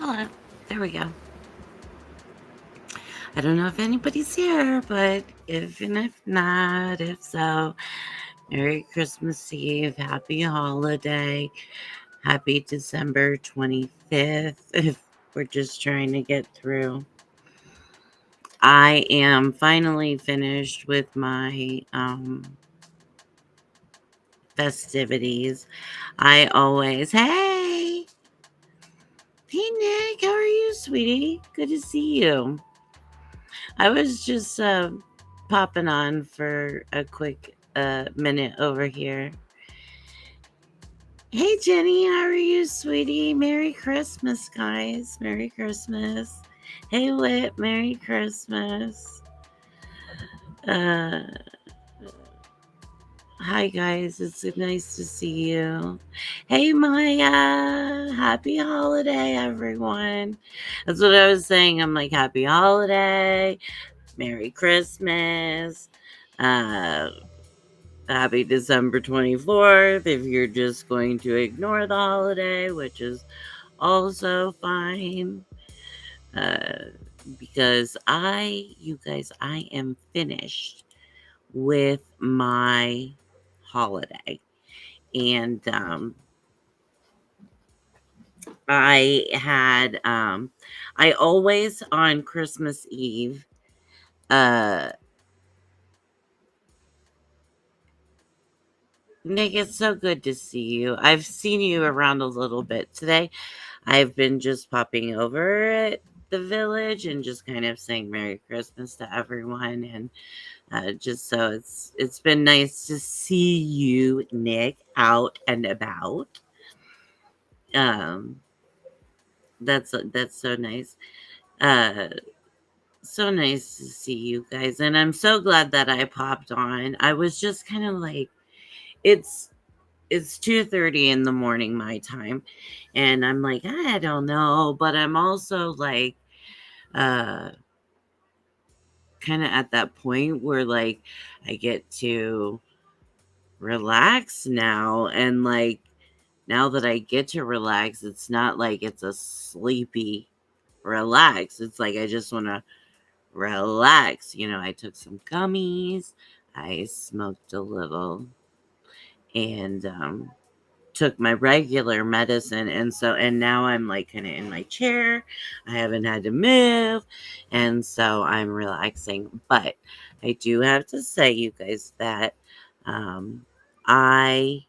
Hello. There we go. I don't know if anybody's here, but if not, if so, Merry Christmas Eve, Happy Holiday, Happy December 25th. If we're just trying to get through. I am finally finished with my festivities. I always, hey Nick, how are you, sweetie? Good to see you. I was just popping on for a quick minute over here. Hey Jenny, how are you, sweetie? Merry Christmas, guys. Merry Christmas. Hey Whit, Merry Christmas. Uh, Hi guys, it's nice to see you. Hey Maya, happy holiday, everyone. That's what I was saying. I'm like, happy holiday, Merry Christmas. Uh, Happy December 24th if you're just going to ignore the holiday, which is also fine. Uh, because you guys, I am finished with my holiday. And I always on Christmas Eve, uh, Nick, it's so good to see you. I've seen you around a little bit today. I've been just popping over at the village and just kind of saying Merry Christmas to everyone, and just so it's been nice to see you, Nick, out and about. Um, that's so nice. Uh, so nice to see you guys, and I'm so glad that I popped on. I was just kind of like, it's it's 2:30 in the morning my time, and I'm like, I don't know, but I'm also like uh kind of at that point where like I get to relax now, and like now that I get to relax, it's not like it's a sleepy relax. It's like I just want to relax. I took some gummies, I smoked a little, and took my regular medicine, and now I'm like kind of in my chair. I haven't had to move, and so I'm relaxing. But I do have to say, you guys, that I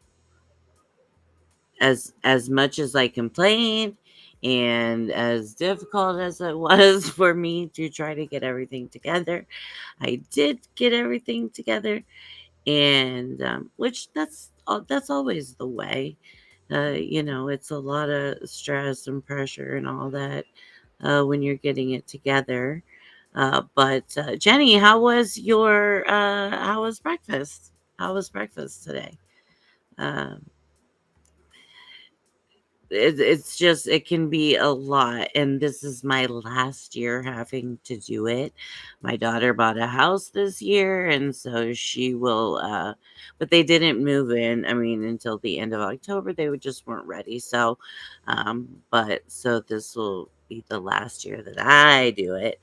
as much as I complained and as difficult as it was for me to try to get everything together, I did get everything together, and which that's always the way. It's a lot of stress and pressure and all that when you're getting it together. But Jenny, how was breakfast? How was breakfast today? Um, it's just it can be a lot, and this is my last year having to do it. My daughter bought a house this year, and so she will but they didn't move in, I mean, until the end of October. They just weren't ready. So but so this will be the last year that I do it,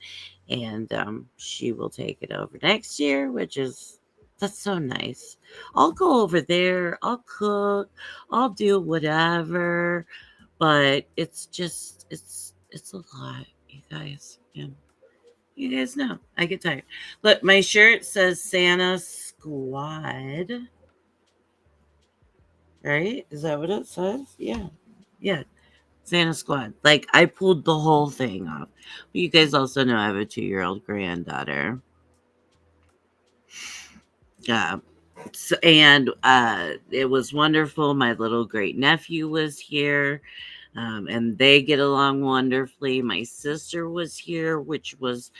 and she will take it over next year, which is that's so nice. I'll go over there, I'll cook, I'll do whatever, but it's a lot, you guys. Yeah. You guys know. I get tired. Look, my shirt says Santa Squad, right? Is that what it says? Yeah. Yeah. Santa Squad. Like I pulled the whole thing off. But you guys also know I have a 2-year-old granddaughter. Yeah. And it was wonderful. My little great nephew was here, and they get along wonderfully. My sister was here, which was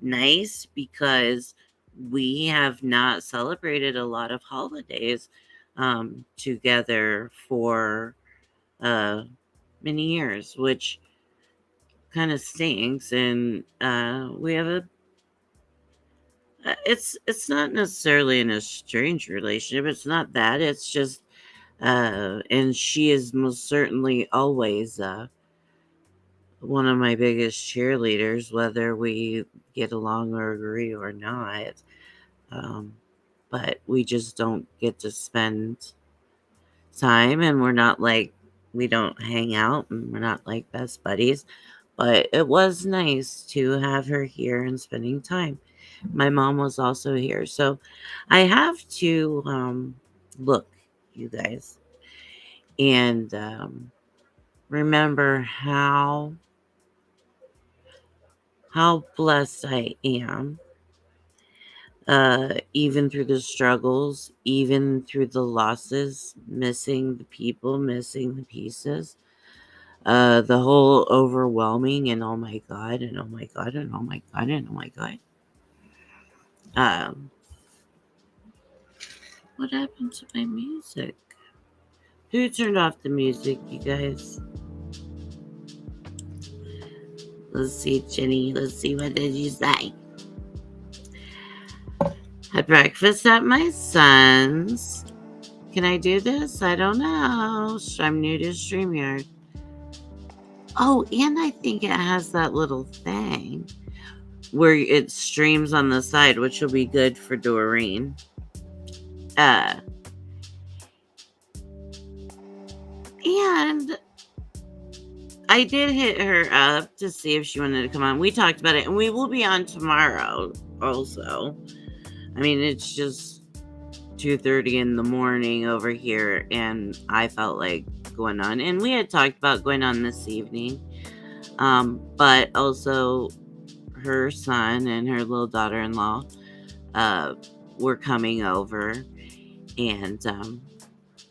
nice because we have not celebrated a lot of holidays together for uh, many years, which kind of stinks. And we have a it's not necessarily in a strange relationship. It's not that. It's just and she is most certainly always one of my biggest cheerleaders, whether we get along or agree or not. Um, but we just don't get to spend time, and we don't hang out, and we're not like best buddies. But it was nice to have her here and spending time. My mom was also here. So I have to look, you guys, and remember how blessed I am, even through the struggles, even through the losses, missing the people, missing the pieces, the whole overwhelming and oh my God, and oh my God, and oh my God, and oh my God. Um, what happened to my music? Who turned off the music, you guys? Let's see, Jenny. Let's see, what did you say? Had breakfast at my son's. Can I do this? I don't know. I'm new to StreamYard. Oh, and I think it has that little thing where it streams on the side, which will be good for Doreen. And I did hit her up to see if she wanted to come on. We talked about it, and we will be on tomorrow also. I mean, it's just 2:30 in the morning over here, and I felt like going on. And we had talked about going on this evening. But also her son and her little daughter-in-law were coming over, and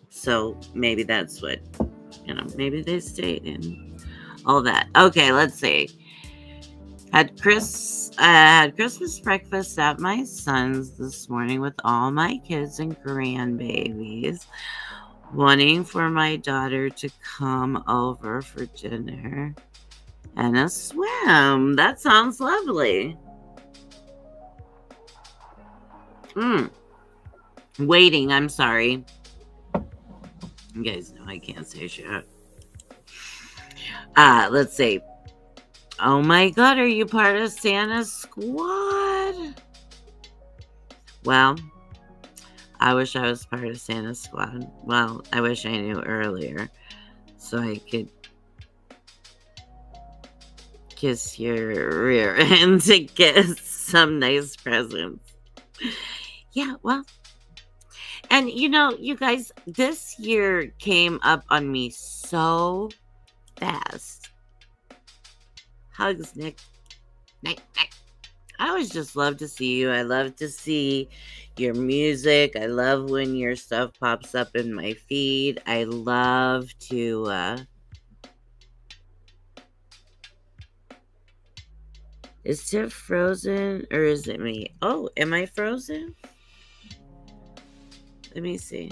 so maybe that's what, maybe they stayed and all that. Okay, let's see. Had Christmas breakfast at my son's this morning with all my kids and grandbabies, wanting for my daughter to come over for dinner and a swim. That sounds lovely. Waiting, I'm sorry. You guys know I can't say shit. Let's see. Oh my God, are you part of Santa's squad? Well, I wish I was part of Santa's squad. Well, I wish I knew earlier so I could kiss your rear end to get some nice presents. Yeah, well, and you guys, this year came up on me so fast. Hugs, Nick. Nick. I always just love to see you. I love to see your music. I love when your stuff pops up in my feed. I love to is Tiff frozen or is it me? Oh, am I frozen? Let me see.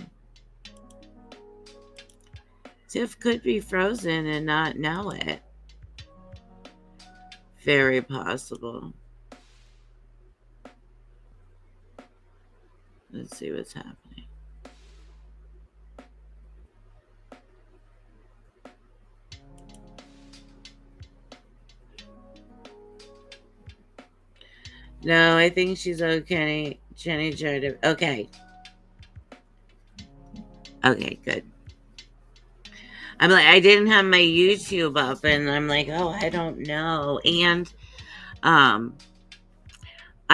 Tiff could be frozen and not know it. Very possible. Let's see what's happening. No, I think she's okay. Jenny tried to. Okay. Okay, good. I'm like, I didn't have my YouTube up, and I'm like, oh, I don't know. And I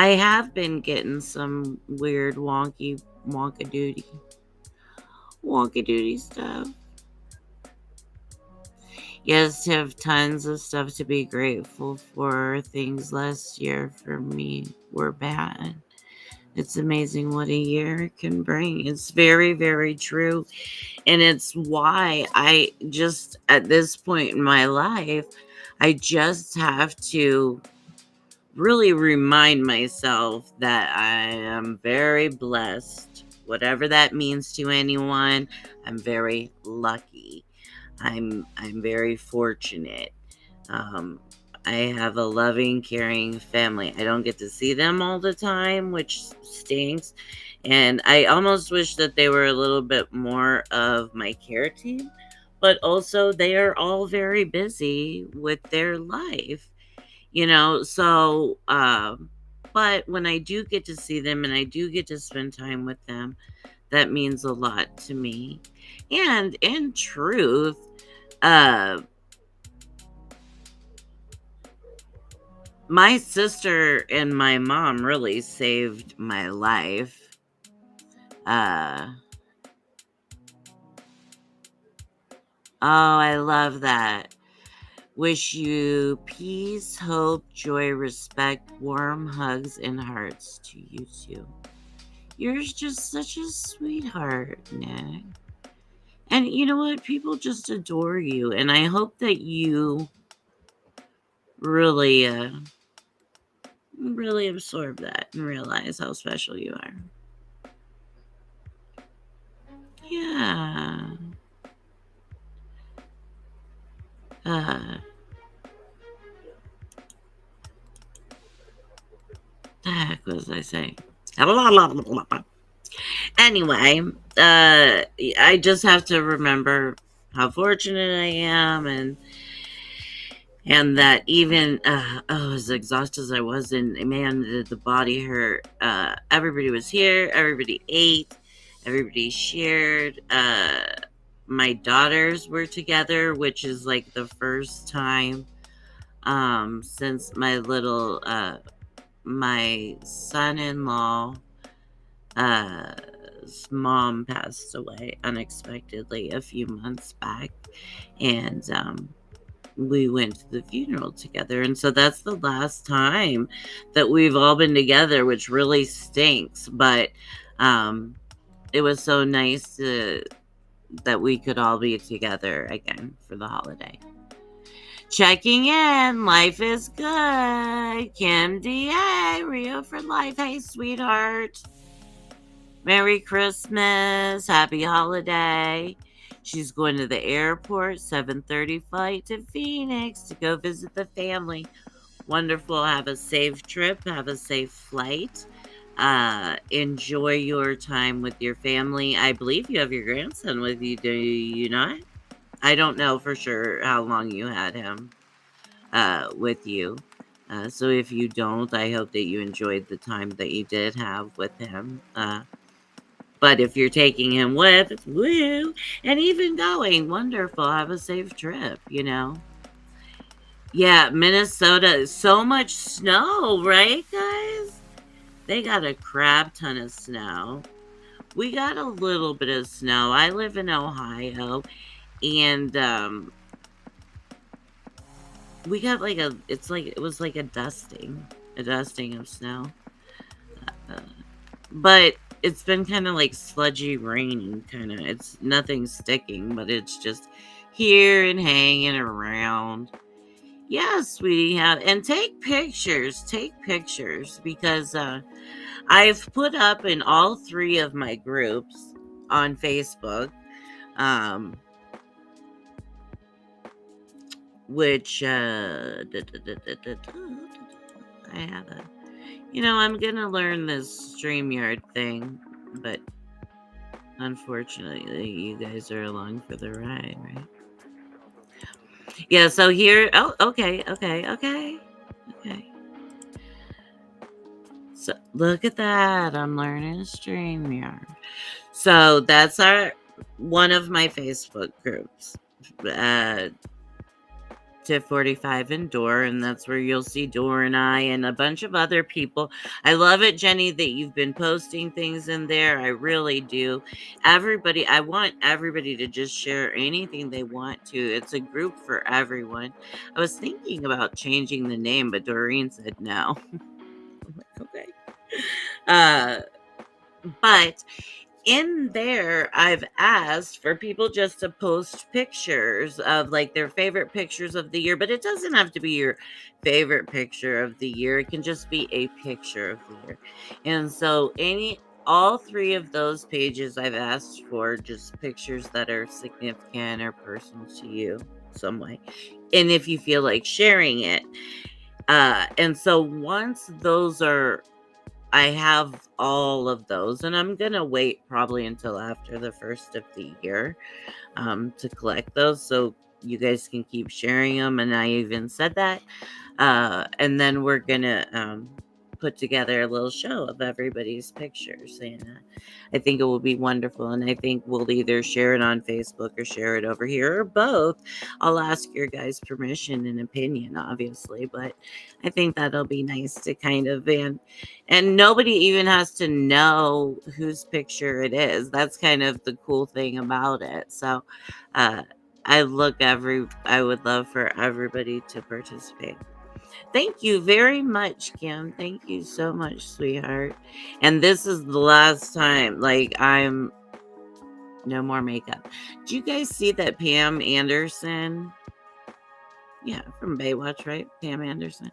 have been getting some weird wonka doody stuff. Yes, to have tons of stuff to be grateful for. Things last year for me were bad. It's amazing what a year can bring. It's very, very true. And it's why I just, at this point in my life, I just have to really remind myself that I am very blessed. Whatever that means to anyone, I'm very lucky. I'm very fortunate. I have a loving, caring family. I don't get to see them all the time, which stinks. And I almost wish that they were a little bit more of my care team. but also they are all very busy with their life, so but when I do get to see them and I do get to spend time with them, that means a lot to me. And in truth, uh my sister and my mom really saved my life. uh oh, I love that. Wish you peace, hope, joy, respect, warm hugs, and hearts to you too. You're just such a sweetheart, Nick. And you know what? People just adore you. And I hope that you really, really absorb that and realize how special you are. Yeah. Uh, the heck was I saying? Anyway, I just have to remember how fortunate I am, and that even as exhausted as I was, and man, the body hurt. Everybody was here. Everybody ate. Everybody shared. My daughters were together, which is like the first time since my son-in-law his mom passed away unexpectedly a few months back, and we went to the funeral together. And so that's the last time that we've all been together, which really stinks. But um, it was so nice that we could all be together again for the holiday. Checking in. Life is good. Kim DA, Rio for life. Hey, sweetheart. Merry Christmas. Happy holiday. She's going to the airport, 7:30 flight to Phoenix to go visit the family. Wonderful. Have a safe trip. Have a safe flight. Enjoy your time with your family. I believe you have your grandson with you, do you not? I don't know for sure how long you had him with you. So if you don't, I hope that you enjoyed the time that you did have with him. But if you're taking him with, woo, and even going, wonderful. Have a safe trip. Yeah, Minnesota, so much snow, right, guys? They got a crap ton of snow. We got a little bit of snow. I live in Ohio, and we got it was like a dusting of snow. Uh, but it's been kind of like sludgy raining, kind of. It's nothing sticking, but it's just here and hanging around. Yeah, sweetie, and take pictures because I've put up in all three of my groups on Facebook, um, which I have a. I'm gonna learn this StreamYard thing, but unfortunately, you guys are along for the ride, right? Yeah, so here. Oh, okay, okay, okay, okay. So look at that. I'm learning StreamYard. So that's one of my Facebook groups. Uh, to 45 and Door, and that's where you'll see Door and I and a bunch of other people. I love it, Jenny, that you've been posting things in there. I really do. I want everybody to just share anything they want to. It's a group for everyone. I was thinking about changing the name, but Doreen said no. I'm like, okay. Uh, but in there, I've asked for people just to post pictures of like their favorite pictures of the year, but it doesn't have to be your favorite picture of the year. It can just be a picture of the year. And so all three of those pages I've asked for just pictures that are significant or personal to you some way. And if you feel like sharing it. And so once those are I have all of those, and I'm gonna wait probably until after the first of the year to collect those, so you guys can keep sharing them. And I even said that. And then we're gonna put together a little show of everybody's pictures, and I think it will be wonderful. And I think we'll either share it on Facebook or share it over here, or both. I'll ask your guys' permission and opinion, obviously, but I think that'll be nice to kind of and nobody even has to know whose picture it is. That's kind of the cool thing about it. So uh I would love for everybody to participate. Thank you very much, Kim. Thank you so much, sweetheart. And this is the last time. Like, I'm no more makeup. Do you guys see that Pam Anderson? Yeah, from Baywatch, right? Pam Anderson.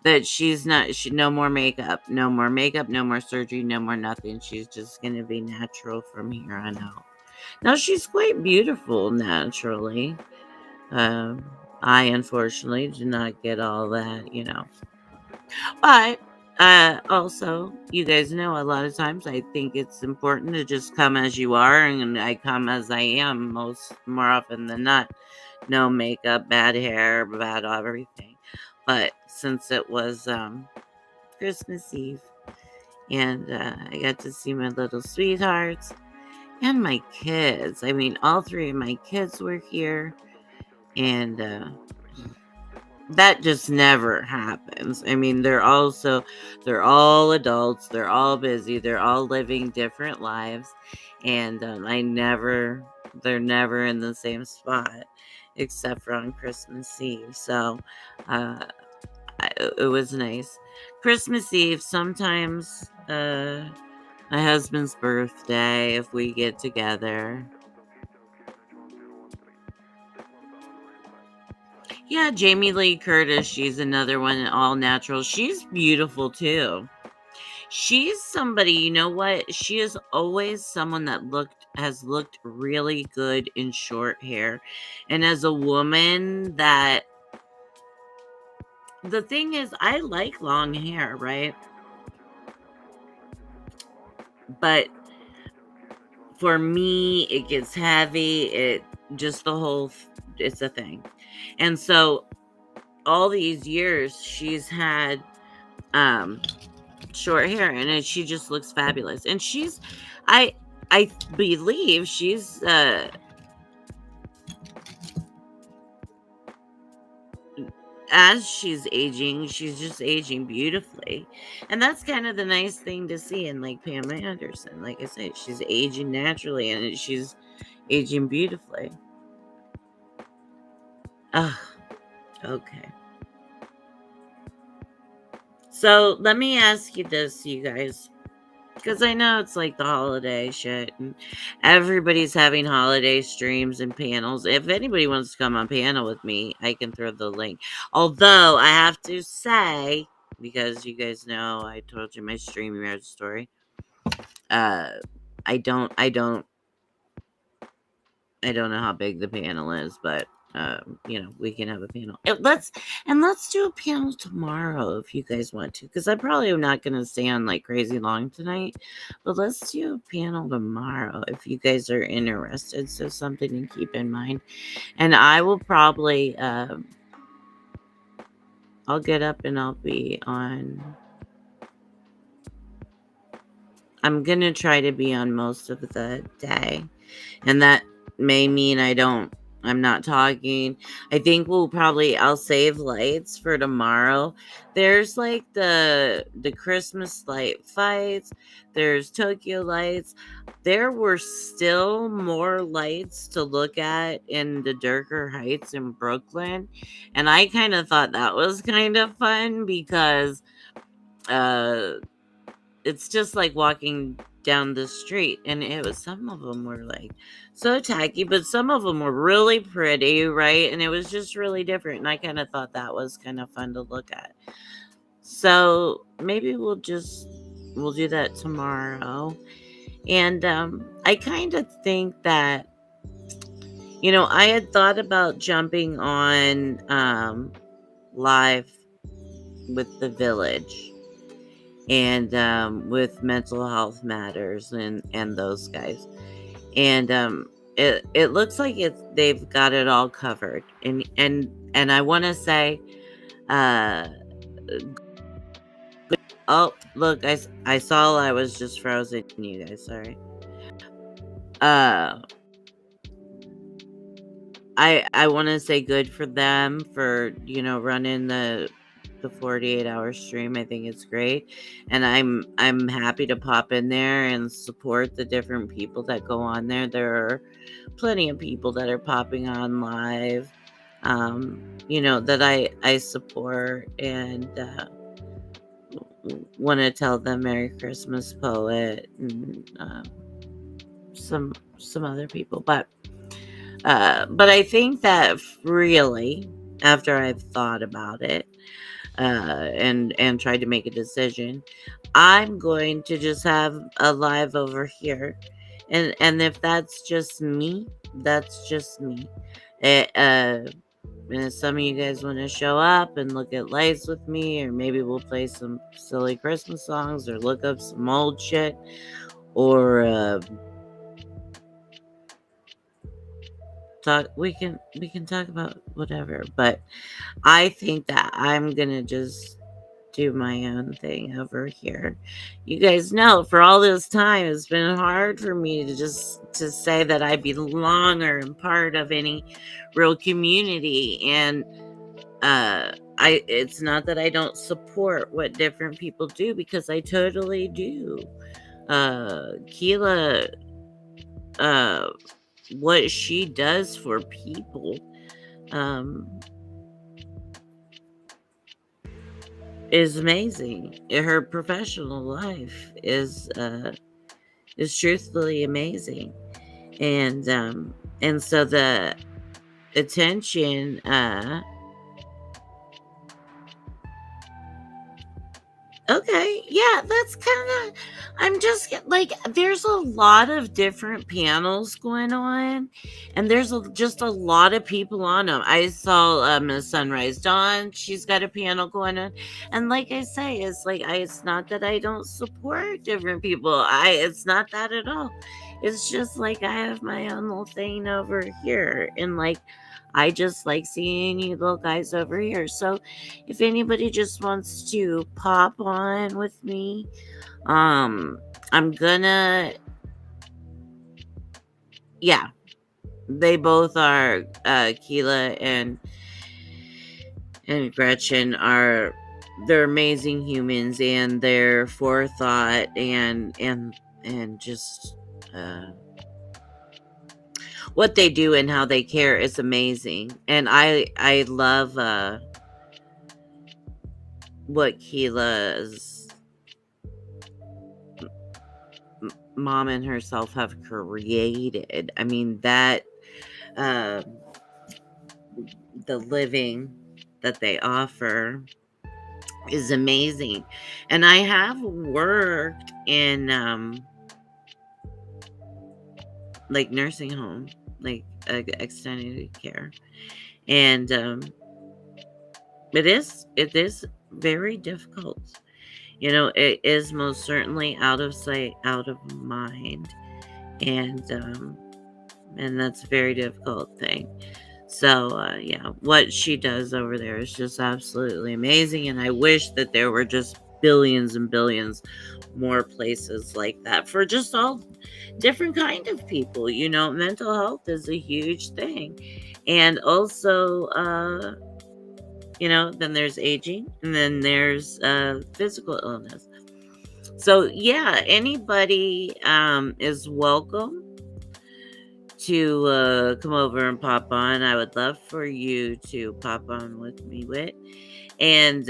That she's not, she, no more makeup, no more makeup, no more surgery, no more nothing. She's just going to be natural from here on out. Now, she's quite beautiful naturally. Um, I unfortunately do not get all that. But also, you guys know a lot of times I think it's important to just come as you are, and I come as I am more often than not. No makeup, bad hair, bad everything. But since it was Christmas Eve, and I got to see my little sweethearts and my kids. I mean, all three of my kids were here, and that just never happens. I mean, they're all adults, they're all busy, they're all living different lives, and they're never in the same spot except for on Christmas Eve. So uh it was nice. Christmas Eve, sometimes my husband's birthday, if we get together. Yeah, Jamie Lee Curtis, she's another one, all natural. She's beautiful too. She's somebody, you know what? She is always someone that has looked really good in short hair. And as a woman, that the thing is, I like long hair, right? But for me, it gets heavy. Just the whole, it's a thing. And so all these years, she's had um short hair, and she just looks fabulous. And I I believe she's as she's aging, she's just aging beautifully. And that's kind of the nice thing to see in like Pam Anderson. Like I said, she's aging naturally, and she's aging beautifully. Oh, okay. So let me ask you this, you guys. Because I know it's like the holiday shit, and everybody's having holiday streams and panels. If anybody wants to come on panel with me, I can throw the link. Although I have to say, because you guys know I told you my StreamYard story. Uh, I don't, I don't, I don't know how big the panel is, but we can have a panel. Let's do a panel tomorrow if you guys want to, because I probably am not going to stay on like crazy long tonight. But let's do a panel tomorrow if you guys are interested. So something to keep in mind. And I will probably I'll get up and I'll be on. I'm gonna try to be on most of the day. And that may mean I'm not talking. I think I'll save lights for tomorrow. There's like the Christmas light fights, there's Tokyo lights. There were still more lights to look at in the Durker Heights in Brooklyn. And I kind of thought that was kind of fun because uh it's just like walking down the street, and some of them were like so tacky, but some of them were really pretty, right? And it was just really different, and I kind of thought that was kind of fun to look at. So maybe we'll do that tomorrow. And I kind of think that I had thought about jumping on live with the village. and with Mental Health Matters and those guys. And it looks like they've got it all covered. And I want to say, uh, oh look, I saw I was just frozen. You guys, sorry. Uh, I want to say good for them for running the 48-hour stream. I think it's great, and I'm happy to pop in there and support the different people that go on there. There are plenty of people that are popping on live, that I support, and want to tell them Merry Christmas, Poet, and some other people, but I think that really, after I've thought about it, and tried to make a decision, I'm going to just have a live over here, and if that's just me, that's just me. And if some of you guys want to show up and look at lights with me, or maybe we'll play some silly Christmas songs, or look up some old shit, or we can talk about whatever. But I think that I'm gonna just do my own thing over here. You guys know, for all this time, it's been hard for me to say that I belong or am part of any real community. And it's not that I don't support what different people do, because I totally do. Keela, uh what she does for people, is amazing. Her professional life is truthfully amazing. And so the attention, okay, yeah, that's kind of. I'm just like, there's a lot of different panels going on, and there's just a lot of people on them. I saw Sunrise Dawn. She's got a panel going on, and like I say, it's not that I don't support different people. It's not that at all. It's just like I have my own little thing over here, and like I just like seeing you little guys over here. So if anybody just wants to pop on with me, I'm gonna, yeah, they both are, Keela and Gretchen they're amazing humans, and their forethought and just what they do and how they care is amazing. And I love what Keela's mom and herself have created. I mean, that uh, the living that they offer is amazing. And I have worked in like nursing home, like extended care, and it is very difficult. It is most certainly out of sight, out of mind, and that's a very difficult thing. So yeah, what she does over there is just absolutely amazing, and I wish that there were just billions and billions more places like that for just all different kind of people. Mental health is a huge thing, and also then there's aging, and then there's physical illness. So yeah, anybody is welcome to come over and pop on. I would love for you to pop on with me, and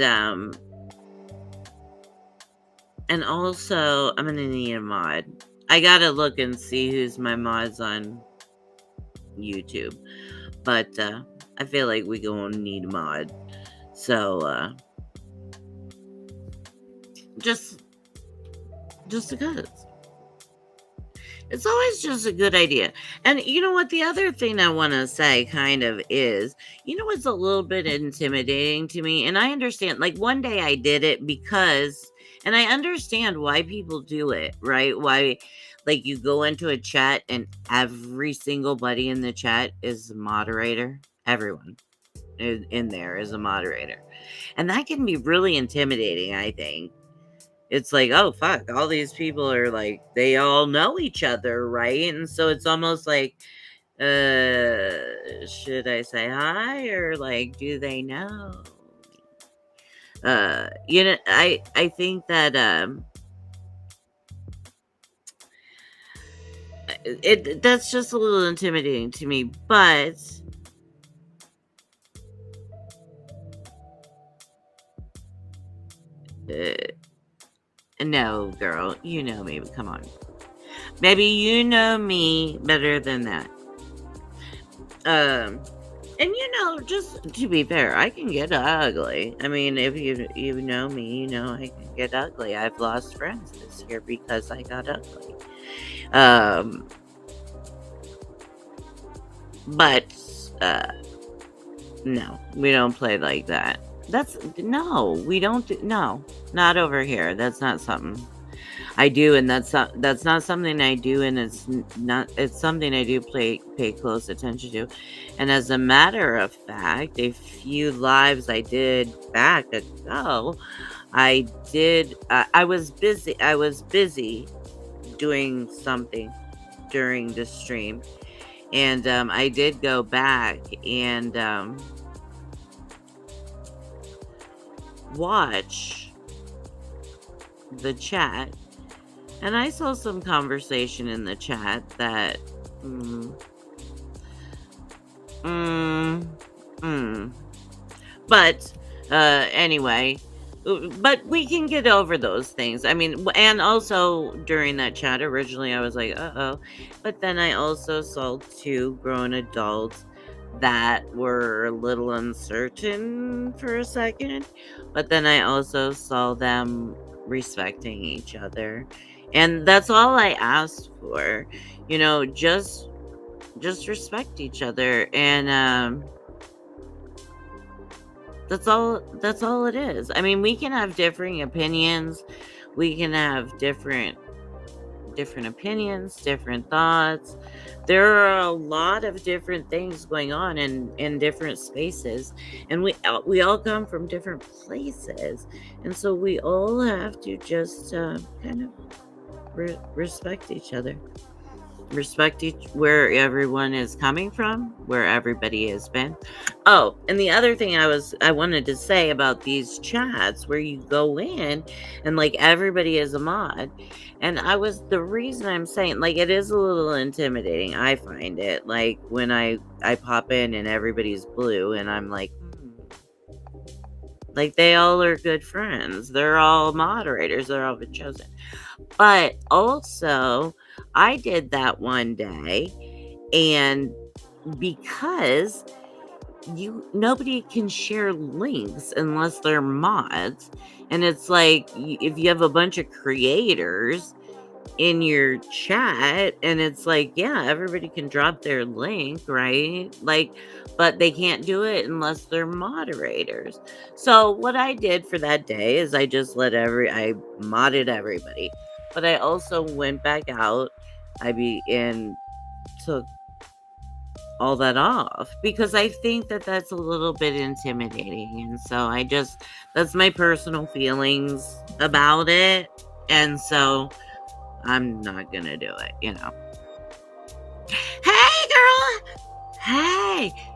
also I'm gonna need a mod. I gotta look and see who's my mods on YouTube, but I feel like we gonna need a mod. So just because it's always just a good idea. And you know what? The other thing I want to say kind of is, what's a little bit intimidating to me? And I understand, like, one day I did it because, And I understand why people do it, right? Why, like, you go into a chat and every single buddy in the chat is a moderator. Everyone in there is a moderator. And that can be really intimidating, I think. It's like, oh, fuck, all these people are like, they all know each other, right? And so it's almost like, should I say hi or like, do they know? I think that, that's just a little intimidating to me, but no, girl, you know me. Come on, maybe you know me better than that. And just to be fair, I can get ugly. I mean, if you know me, you know I can get ugly. I've lost friends this year because I got ugly. But no, we don't play like that. We don't do, no, not over here. That's not something I do, and that's not something I do, and it's something I do pay close attention to. And as a matter of fact, a few lives I did back ago, I was busy doing something during the stream, and I did go back and watch the chat, and I saw some conversation in the chat that but anyway, but we can get over those things. I mean, and also during that chat originally I was like, uh-oh, but then I also saw two grown adults that were a little uncertain for a second, but then I also saw them respecting each other, and that's all I asked for. Just respect each other, and that's all it is. I mean, we can have differing opinions, we can have different opinions, different thoughts. There are a lot of different things going on in different spaces, and we all come from different places, and so we all have to just kind of respect each other, respect where everyone is coming from, where everybody has been. Oh, and the other thing I wanted to say about these chats where you go in and like everybody is a mod, and the reason I'm saying, like, it is a little intimidating. I find it like when I pop in and everybody's blue, and I'm like, like, they all are good friends, they're all moderators, they're all been chosen. But also, I did that one day, and because nobody can share links unless they're mods, and it's like, if you have a bunch of creators in your chat, and it's like, yeah, everybody can drop their link, right? Like, but they can't do it unless they're moderators. So what I did for that day is I just I modded everybody, but I also went back out, and took all that off, because I think that that's a little bit intimidating. And so that's my personal feelings about it. And so I'm not gonna do it. Hey, girl.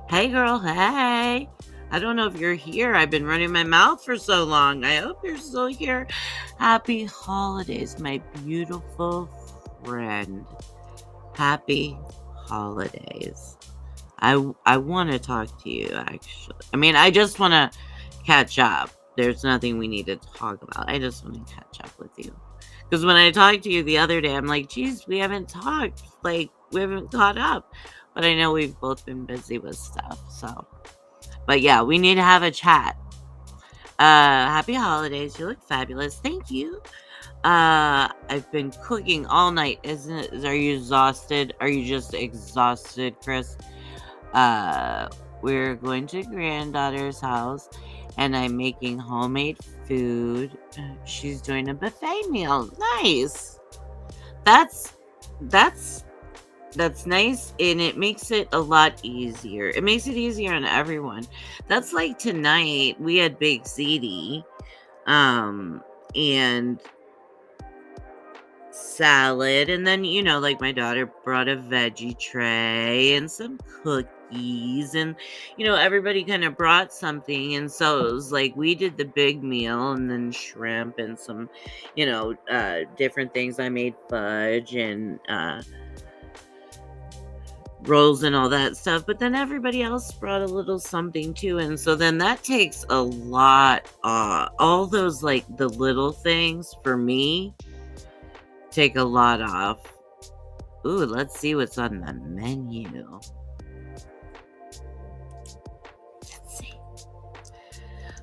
Hey, girl. Hey. I don't know if you're here. I've been running my mouth for so long. I hope you're still here. Happy holidays, my beautiful friend. Happy holidays. I want to talk to you, actually. I mean, I just want to catch up. There's nothing we need to talk about. I just want to catch up with you. Because when I talked to you the other day, I'm like, geez, we haven't talked. Like, we haven't caught up. But I know we've both been busy with stuff. So, but yeah, we need to have a chat. Happy holidays. You look fabulous. Thank you. I've been cooking all night. Are you exhausted? Are you just exhausted, Chris? we're going to granddaughter's house and I'm making homemade food. She's doing a buffet meal. Nice. That's that's that's nice, and it makes it a lot easier. It makes it easier on everyone. That's like tonight we had baked ziti, and salad, and then like my daughter brought a veggie tray and some cookies, and everybody kind of brought something, and so it was like we did the big meal, and then shrimp and some different things. I made fudge and rolls and all that stuff, but then everybody else brought a little something too, and so then that takes a lot. All those, like, the little things for me take a lot off. Ooh, let's see what's on the menu.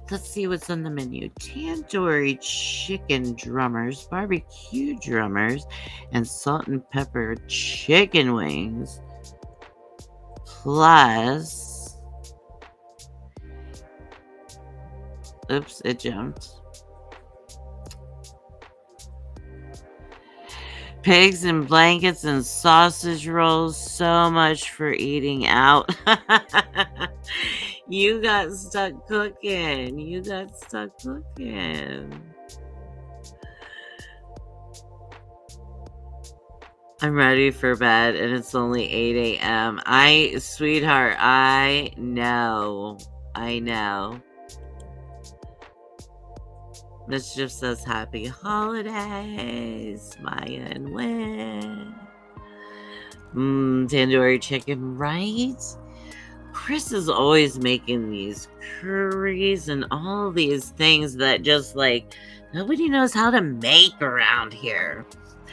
Let's see what's on the menu. Tandoori chicken drummers, barbecue drummers, and salt and pepper chicken wings. Plus, oops, it jumped. Pigs and blankets and sausage rolls. So much for eating out. You got stuck cooking. You got stuck cooking. I'm ready for bed and it's only 8 a.m. Sweetheart, I know. I know. Mischief says happy holidays, Maya and Win. Tandoori chicken, right? Chris is always making these curries and all these things that just, like, nobody knows how to make around here.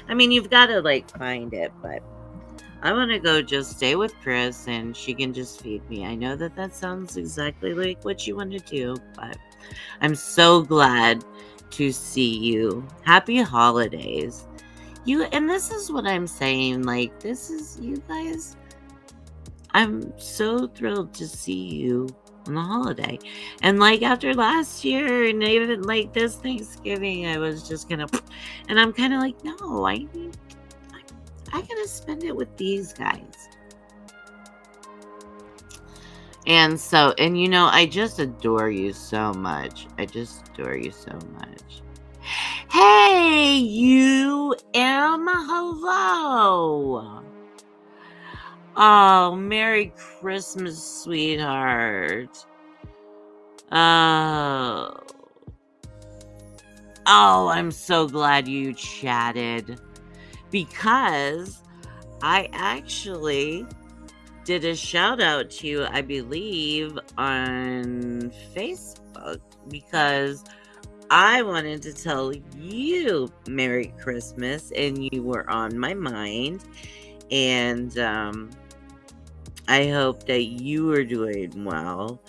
I mean, you've got to, like, find it, but I want to go just stay with Chris and she can just feed me. I know that sounds exactly like what you want to do, but I'm so glad to see you. Happy holidays. And this is what I'm saying, like, this is, you guys, I'm so thrilled to see you on the holiday. And like after last year and even like this Thanksgiving, I was just gonna, and I'm kind of like, no, I gotta spend it with these guys. And so, and I just adore you so much. I just adore you so much. Hey, hello. Oh, Merry Christmas, sweetheart. Oh, I'm so glad you chatted, because I actually did a shout out to you, I believe, on Facebook, because I wanted to tell you Merry Christmas and you were on my mind, and I hope that you are doing well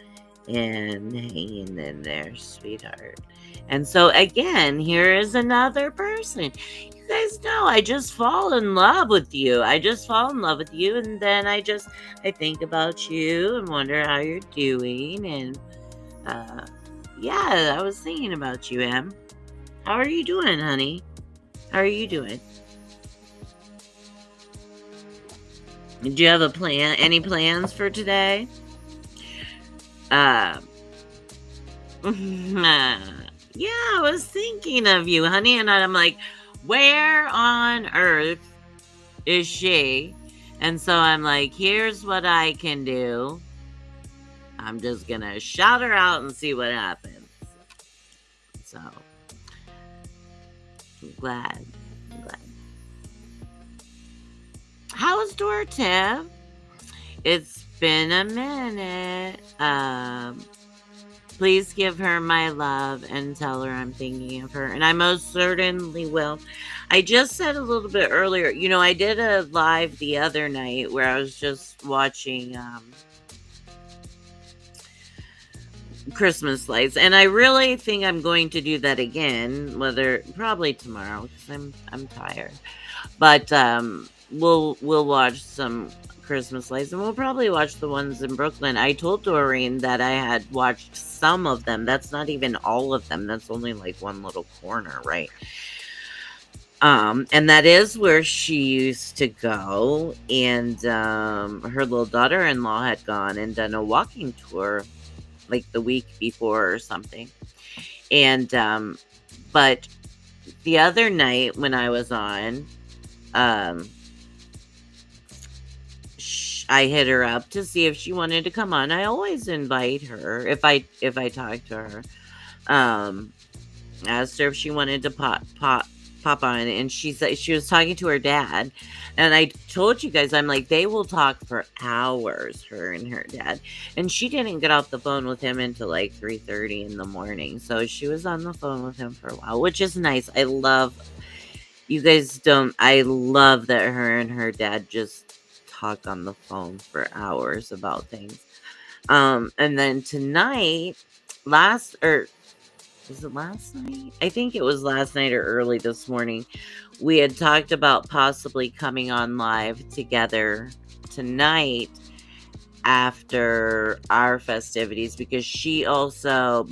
and hanging in there, sweetheart. And so again, here is another person. You guys know I just fall in love with you. And then I think about you and wonder how you're doing. And yeah, I was thinking about you, Em. How are you doing, honey? How are you doing? Did you have a plan? Any plans for today? Yeah, I was thinking of you, honey, and I'm like, where on earth is she? And so I'm like, here's what I can do. I'm just gonna shout her out and see what happens. So, I'm glad. How's Dorothy? It's been a minute. Please give her my love and tell her I'm thinking of her. And I most certainly will. I just said a little bit earlier, I did a live the other night where I was just watching Christmas lights. And I really think I'm going to do that again, probably tomorrow, because I'm tired. But we'll watch some Christmas lights, and we'll probably watch the ones in Brooklyn. I told Doreen that I had watched some of them. That's not even all of them. That's only like one little corner, right? And that is where she used to go. And her little daughter-in-law had gone and done a walking tour like the week before or something. And but the other night when I was on, um, I hit her up to see if she wanted to come on. I always invite her if I talk to her. Um, asked her if she wanted to pop on, and she said she was talking to her dad. And I told you guys, I'm like, they will talk for hours, her and her dad. And she didn't get off the phone with him until like 3:30 in the morning. So she was on the phone with him for a while, which is nice. I love you guys don't I love that her and her dad just talk on the phone for hours about things. And then tonight, last or was it last night? I think it was last night or early this morning. We had talked about possibly coming on live together tonight after our festivities, because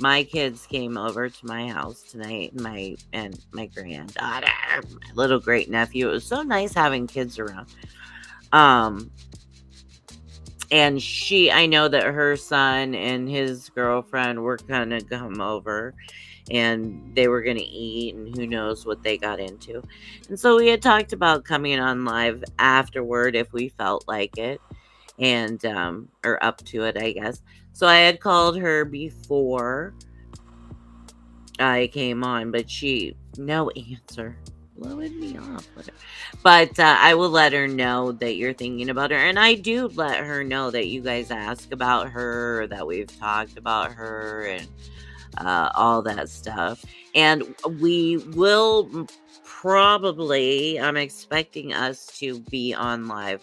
my kids came over to my house tonight, and my granddaughter, my little great nephew. It was so nice having kids around. And I know that her son and his girlfriend were gonna come over, and they were gonna eat, and who knows what they got into. And so we had talked about coming on live afterward if we felt like it, and or up to it, I guess. So I had called her before I came on, but no answer, blowing me off. But I will let her know that you're thinking about her, and I do let her know that you guys ask about her, that we've talked about her, and all that stuff. And we will probably, I'm expecting us to be on live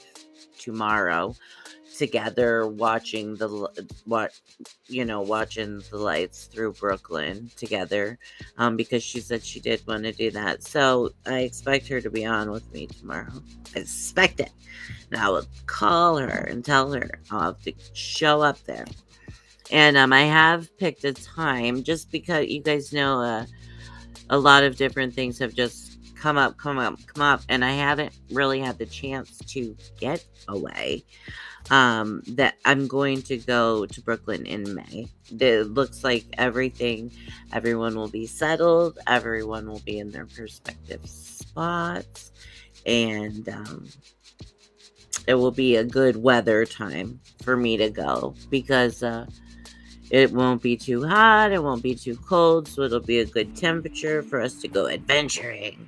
tomorrow together, watching watching the lights through Brooklyn together, because she said she did want to do that. So I expect her to be on with me tomorrow. I expect it. And I will call her and tell her I'll have to show up there. And I have picked a time, just because you guys know a lot of different things have just come up, and I haven't really had the chance to get away. That I'm going to go to Brooklyn in May. It looks like everyone will be settled, everyone will be in their respective spots, and it will be a good weather time for me to go, because it won't be too hot, it won't be too cold, so it'll be a good temperature for us to go adventuring.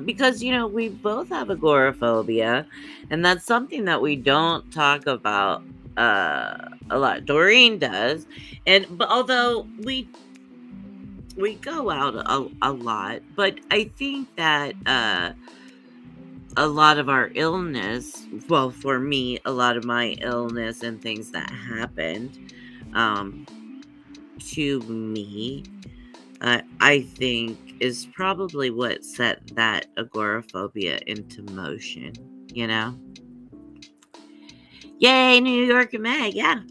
Because we both have agoraphobia, and that's something that we don't talk about a lot. Doreen does, but although we go out a lot, but I think that a lot of our illness, well, for me, a lot of my illness and things that happened to me, I think is probably what set that agoraphobia into motion, you know? Yay, New York and May, yeah.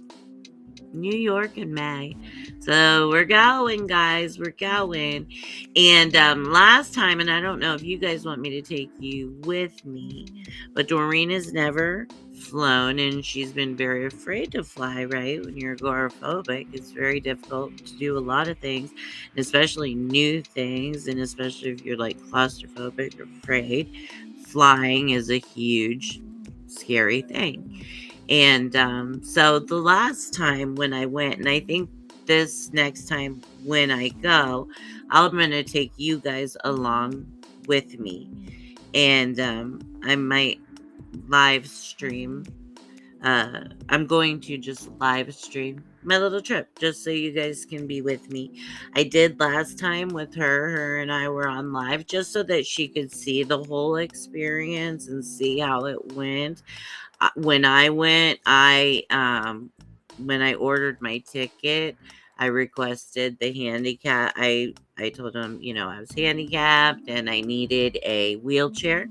New York and May. So we're going, guys. We're going. And last time, and I don't know if you guys want me to take you with me, but Doreen has never flown, and she's been very afraid to fly, right? When you're agoraphobic, it's very difficult to do a lot of things, especially new things, and especially if you're like claustrophobic or afraid. Flying is a huge, scary thing. And so the last time when I went, and I think this next time when I go, I'm going to take you guys along with me. And I might live stream. I'm going to just live stream my little trip, just so you guys can be with me. I did last time with her. Her and I were on live just so that she could see the whole experience and see how it went. When I went, when I ordered my ticket, I requested the handicap. I told them, I was handicapped and I needed a wheelchair.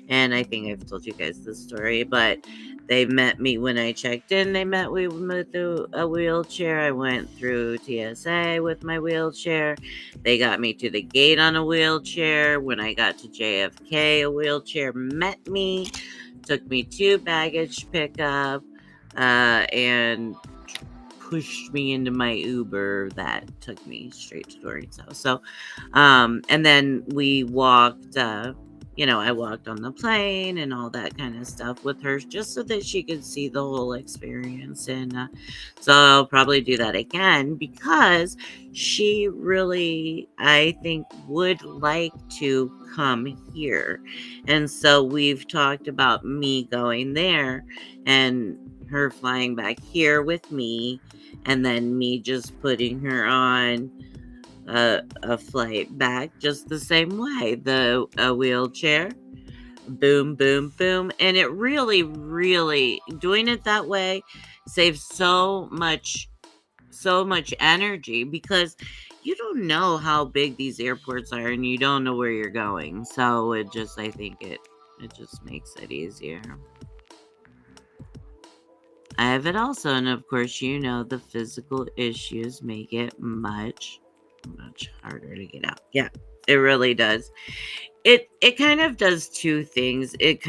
And I think I've told you guys this story, but they met me when I checked in. They met me with a wheelchair. I went through TSA with my wheelchair. They got me to the gate on a wheelchair. When I got to JFK, a wheelchair met me, took me to baggage pickup, and pushed me into my Uber that took me straight to Doreen's house. So, and then we walked, I walked on the plane and all that kind of stuff with her just so that she could see the whole experience. And so I'll probably do that again because she really, I think, would like to come here. And so we've talked about me going there and her flying back here with me, and then me just putting her on a flight back just the same way. A wheelchair, boom, boom, boom. And it really, really, doing it that way saves so much energy because you don't know how big these airports are and you don't know where you're going. So I think it just makes it easier. I have it also, and of course, the physical issues make it much harder to get out. Yeah, it really does. It kind of does two things. It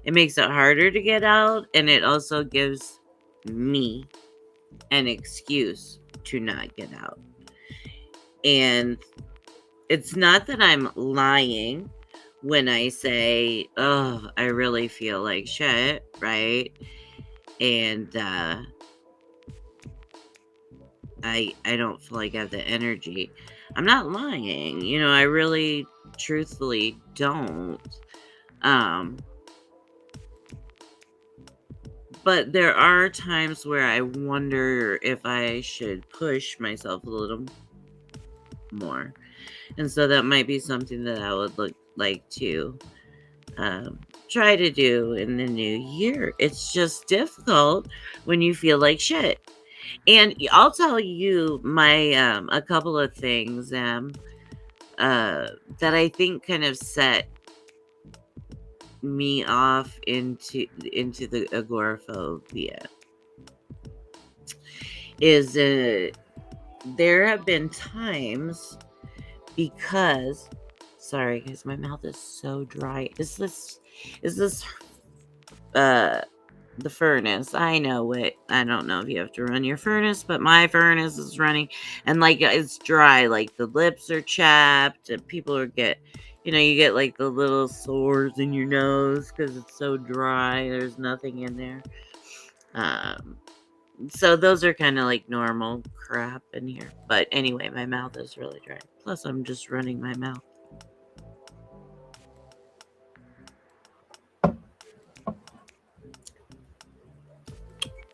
makes it harder to get out, and it also gives me an excuse to not get out. And it's not that I'm lying when I say, "Oh, I really feel like shit," right? And I don't feel like I have the energy. I'm not lying. I really truthfully don't. Um but there are times where I wonder if I should push myself a little more. And so that might be something that I would look like to try to do in the new year. It's just difficult when you feel like shit. And I'll tell you my a couple of things that I think kind of set me off into the agoraphobia is there have been times because sorry guys, my mouth is so dry. Is this the furnace? I know it. I don't know if you have to run your furnace, but my furnace is running and like it's dry, like the lips are chapped and people you get like the little sores in your nose because it's so dry. There's nothing in there. So those are kind of like normal crap in here. But anyway, my mouth is really dry. Plus, I'm just running my mouth.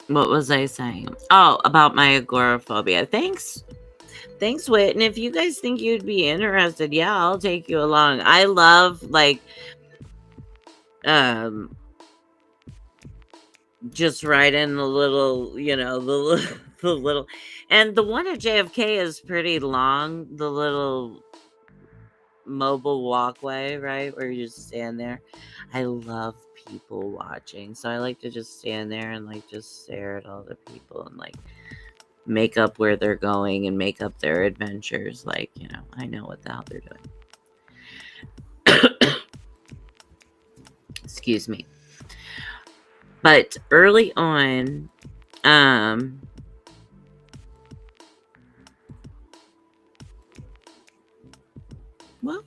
What was I saying? Oh, about my agoraphobia. Thanks, Whit. And if you guys think you'd be interested, yeah, I'll take you along. I love just right in the little, the little, and the one at JFK is pretty long. The little mobile walkway, right, where you just stand there. I love people watching, so I like to just stand there and like just stare at all the people and like make up where they're going and make up their adventures. Like, I know what the hell they're doing. Excuse me. But early on, well,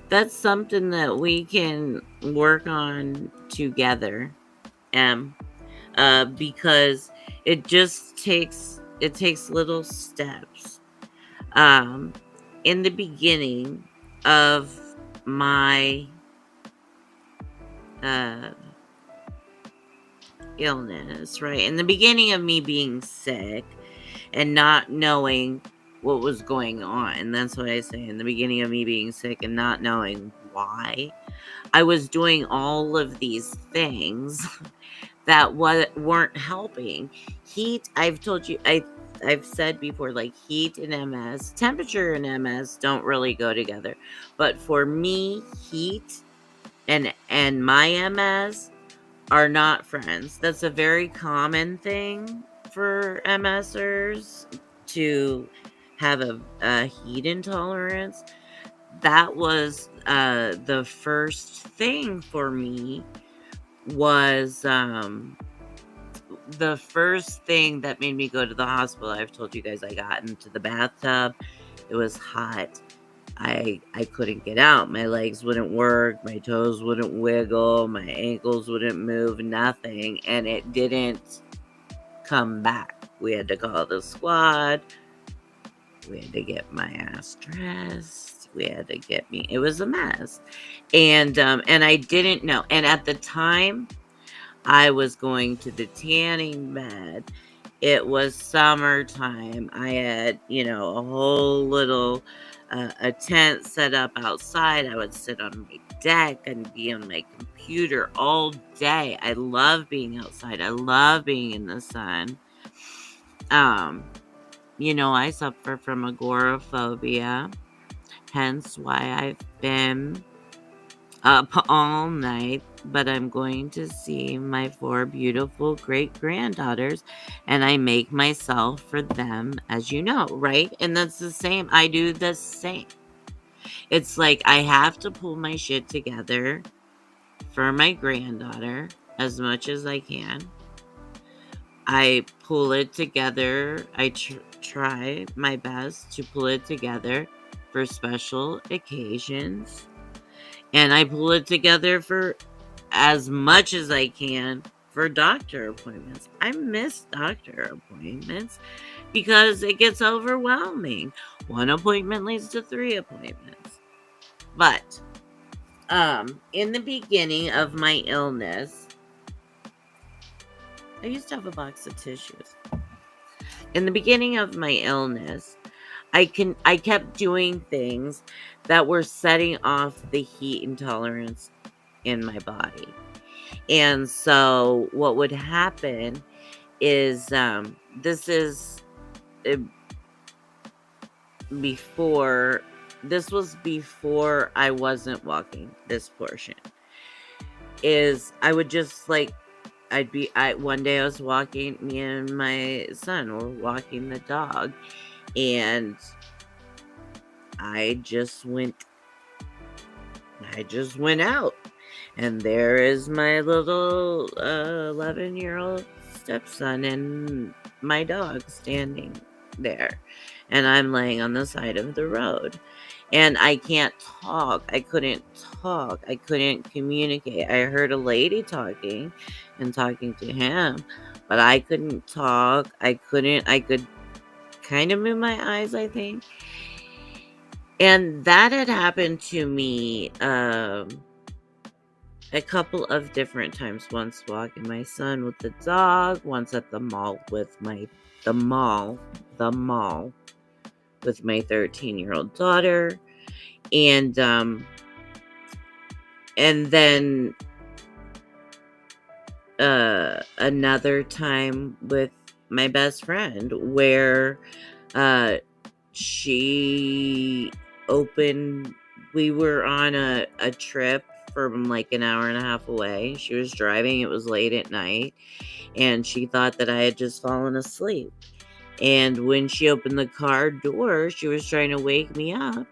that's something that we can work on together. Because it just takes little steps. In the beginning of my illness, right? In the beginning of me being sick and not knowing what was going on. That's what I say. In the beginning of me being sick and not knowing why, I was doing all of these things that weren't helping. Heat, I've told you, I've said before, like heat and MS, temperature and MS don't really go together. But for me, heat and my MS are not friends. That's a very common thing for MSers to have a heat intolerance. That was the first thing for me was the first thing that made me go to the hospital. I've told you guys I got into the bathtub. It was hot. I couldn't get out. My legs wouldn't work, my toes wouldn't wiggle, my ankles wouldn't move, nothing, and it didn't come back. We had to call the squad. We had to get my ass dressed. We had to get me. It was a mess, and I didn't know. And at the time, I was going to the tanning bed. It was summertime. I had, a whole little a tent set up outside. I would sit on my deck and be on my computer all day. I love being outside. I love being in the sun. I suffer from agoraphobia, hence why I've been up all night, but I'm going to see my 4 beautiful great-granddaughters, and I make myself for them, as you know, right? And that's the same. I do the same. It's like I have to pull my shit together for my granddaughter as much as I can. I pull it together. I try my best to pull it together for special occasions. And I pull it together for as much as I can for doctor appointments. I miss doctor appointments because it gets overwhelming. 1 appointment leads to 3 appointments. But in the beginning of my illness, I used to have a box of tissues. In the beginning of my illness, I kept doing things that were setting off the heat intolerance in my body. And so what would happen is this was before I wasn't walking. This portion is I would just one day I was walking, me and my son were walking the dog, and I just went out, and there is my little 11-year-old stepson and my dog standing there, and I'm laying on the side of the road, and I can't talk. I couldn't talk. I couldn't communicate. I heard a lady talking to him, but I couldn't talk. I could kind of move my eyes, I think. And that had happened to me a couple of different times. Once walking my son with the dog, once at the mall with my 13-year-old daughter, and then another time with my best friend where we were on a trip from like an hour and a half away. She was driving. It was late at night, and she thought that I had just fallen asleep. And when she opened the car door, she was trying to wake me up,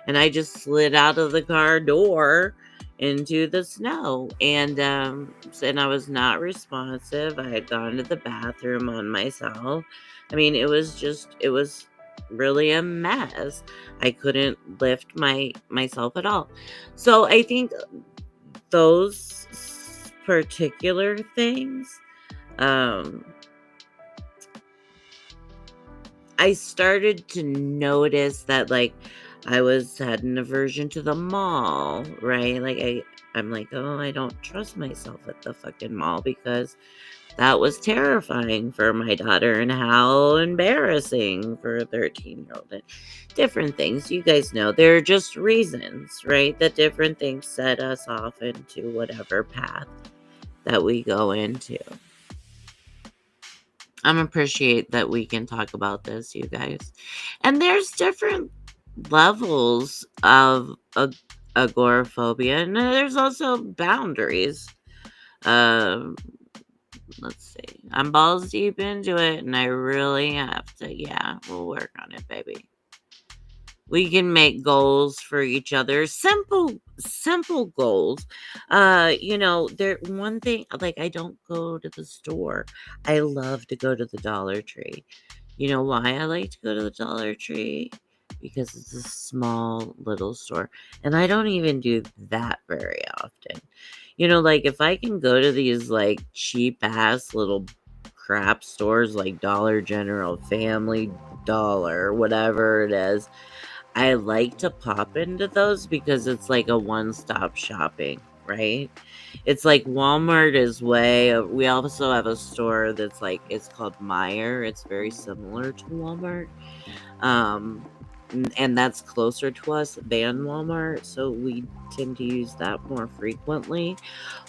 and I just slid out of the car door into the snow, and I was not responsive. I had gone to the bathroom on myself. I mean, it was really a mess. I couldn't lift myself at all. So I think those particular things, I started to notice that, like, I had an aversion to the mall, right? Like, I'm like, oh, I don't trust myself at the fucking mall because that was terrifying for my daughter, and how embarrassing for a 13-year-old, and different things. You guys know, there are just reasons, right? That different things set us off into whatever path that we go into. I'm appreciate that we can talk about this, you guys. And there's different levels of agoraphobia, and there's also boundaries. Um, let's see. I'm balls deep into it, and I really have to. Yeah, we'll work on it, baby. We can make goals for each other, simple goals. There one thing, like, I don't go to the store. I love to go to the Dollar Tree. You know why I like to go to the Dollar Tree? Because it's a small little store, and I don't even do that very often. Like, if I can go to these, like, cheap ass little crap stores like Dollar General, Family Dollar, whatever it is, I like to pop into those because it's like a one-stop shopping, right? It's like Walmart is we also have a store that's like, it's called Meijer. It's very similar to Walmart. And that's closer to us than Walmart, so we tend to use that more frequently.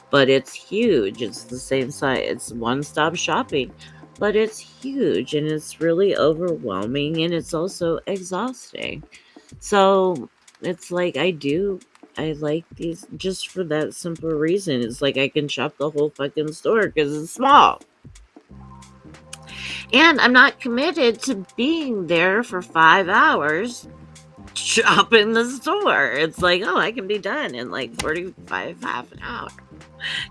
But it's huge. It's the same size. It's one-stop shopping, but it's huge and it's really overwhelming and it's also exhausting. So it's like I like these just for that simple reason. It's like I can shop the whole fucking store because it's small. And I'm not committed to being there for 5 hours shopping the store. It's like, oh, I can be done in like 45, half an hour.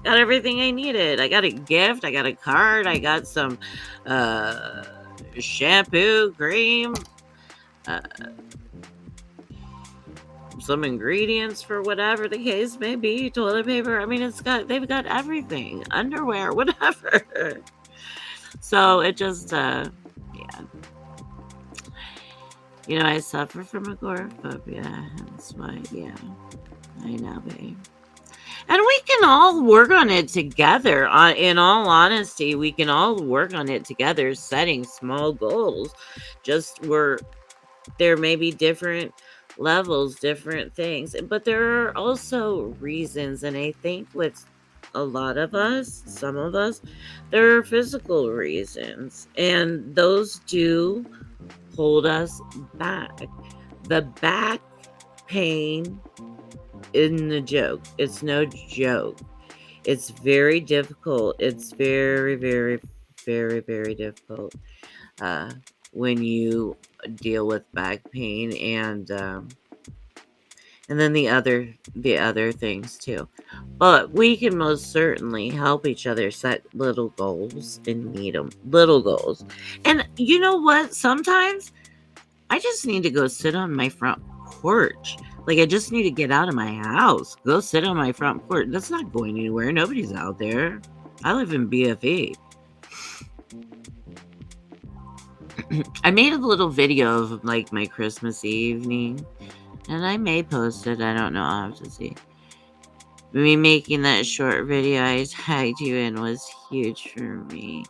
Got everything I needed. I got a gift. I got a card. I got some shampoo, cream, uh, some ingredients for whatever the case may be, toilet paper. I mean, they've got everything, underwear, whatever. So it just, yeah. I suffer from agoraphobia. That's why, yeah, I know, babe. And we can all work on it together. In all honesty, we can all work on it together, setting small goals. There may be different levels, different things, but there are also reasons. And I think with a lot of us, some of us, there are physical reasons, and those do hold us back. The back pain isn't a joke. It's no joke. It's very difficult. It's very, very, very, very difficult when you deal with back pain and then the other things too. But we can most certainly help each other set little goals and meet them. Little goals. And you know what? Sometimes I just need to go sit on my front porch. Like, I just need to get out of my house. Go sit on my front porch. That's not going anywhere. Nobody's out there. I live in BFE. I made a little video of like my Christmas evening, and I may post it. I don't know. I'll have to see. Me making that short video I tagged you in was huge for me.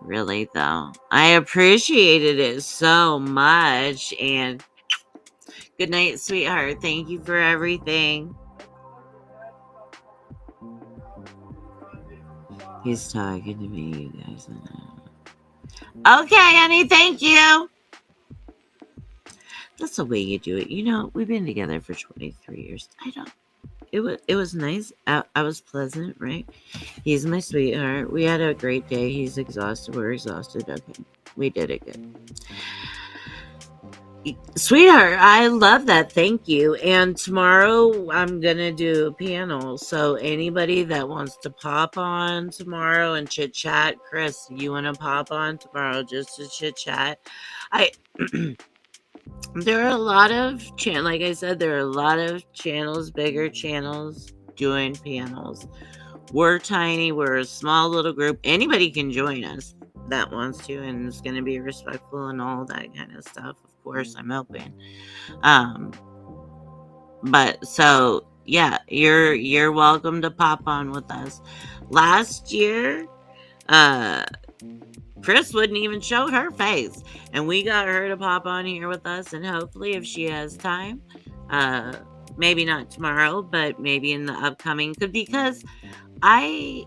Really, though. I appreciated it so much. And good night, sweetheart. Thank you for everything. He's talking to me, you guys. Okay, honey, thank you. That's the way you do it. We've been together for 23 years. It was nice. I was pleasant, right? He's my sweetheart. We had a great day. He's exhausted. We're exhausted. Okay. We did it good. Sweetheart, I love that. Thank you. And tomorrow I'm going to do a panel. So anybody that wants to pop on tomorrow and chit chat, Chris, you want to pop on tomorrow just to chit chat? There are a lot of like I said, there are a lot of channels, bigger channels doing panels. We're tiny. We're a small little group. Anybody can join us that wants to and is going to be respectful and all that kind of stuff. Of course, I'm open. But so yeah, you're welcome to pop on with us. Last year, Chris wouldn't even show her face, and we got her to pop on here with us. And hopefully, if she has time, maybe not tomorrow, but maybe in the upcoming. Because in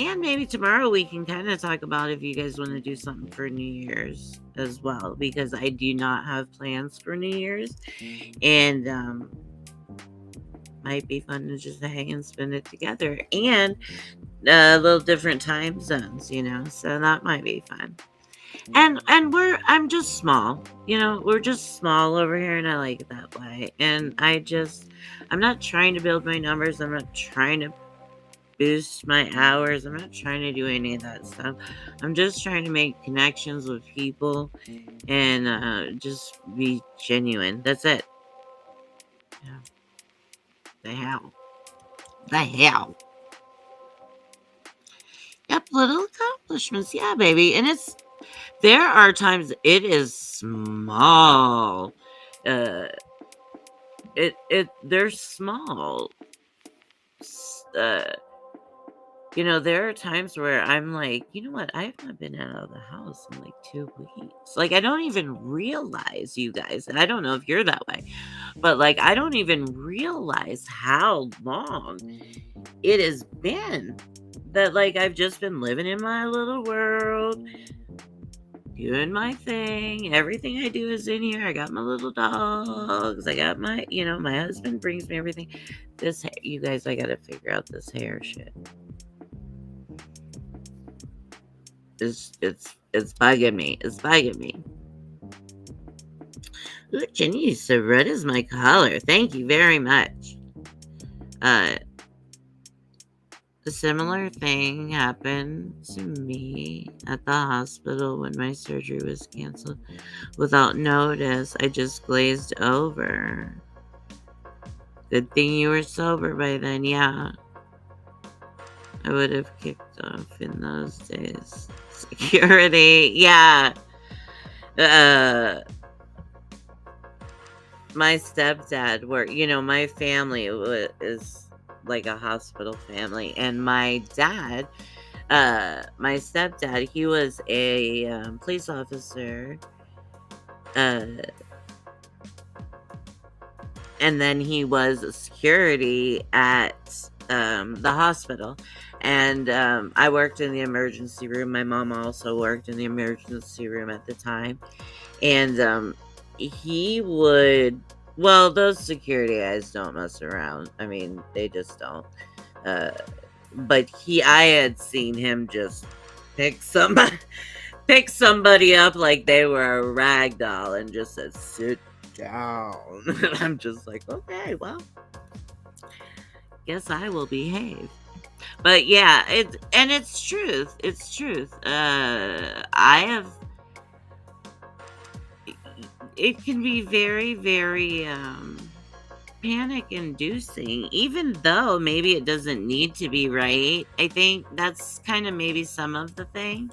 And maybe tomorrow we can kind of talk about if you guys want to do something for New Year's as well, because I do not have plans for New Year's, and might be fun to just hang and spend it together, and a little different time zones, so that might be fun. And I'm just small, we're just small over here, and I like it that way. And I'm not trying to build my numbers. I'm not trying to boost my hours. I'm not trying to do any of that stuff. I'm just trying to make connections with people and just be genuine. That's it. Yeah. The hell. Yep, little accomplishments. Yeah, baby. And there are times it is small. Uh, they're small. Uh, there are times where I'm like, you know what? I have not been out of the house in like 2 weeks. Like, I don't even realize, you guys, and I don't know if you're that way, but like, I don't even realize how long it has been that like I've just been living in my little world, doing my thing. Everything I do is in here. I got my little dogs. I got my husband brings me everything. You guys, I gotta figure out this hair shit. It's bugging me. It's bugging me. Ooh, Jenny, so red is my color. Thank you very much. A similar thing happened to me at the hospital when my surgery was canceled. Without notice, I just glazed over. Good thing you were sober by then, yeah. I would have kicked off in those days. Security, yeah. My stepdad my family is like a hospital family, and my stepdad, he was a police officer, and then he was a security at the hospital. And I worked in the emergency room. My mom also worked in the emergency room at the time. And he would, those security guys don't mess around. I mean, they just don't. But I had seen him just pick somebody up like they were a rag doll and just said, sit down. And I'm just like, okay, well, guess I will behave. But yeah, it's truth. It's truth. It can be very, very panic inducing, even though maybe it doesn't need to be, right? I think that's kind of maybe some of the thing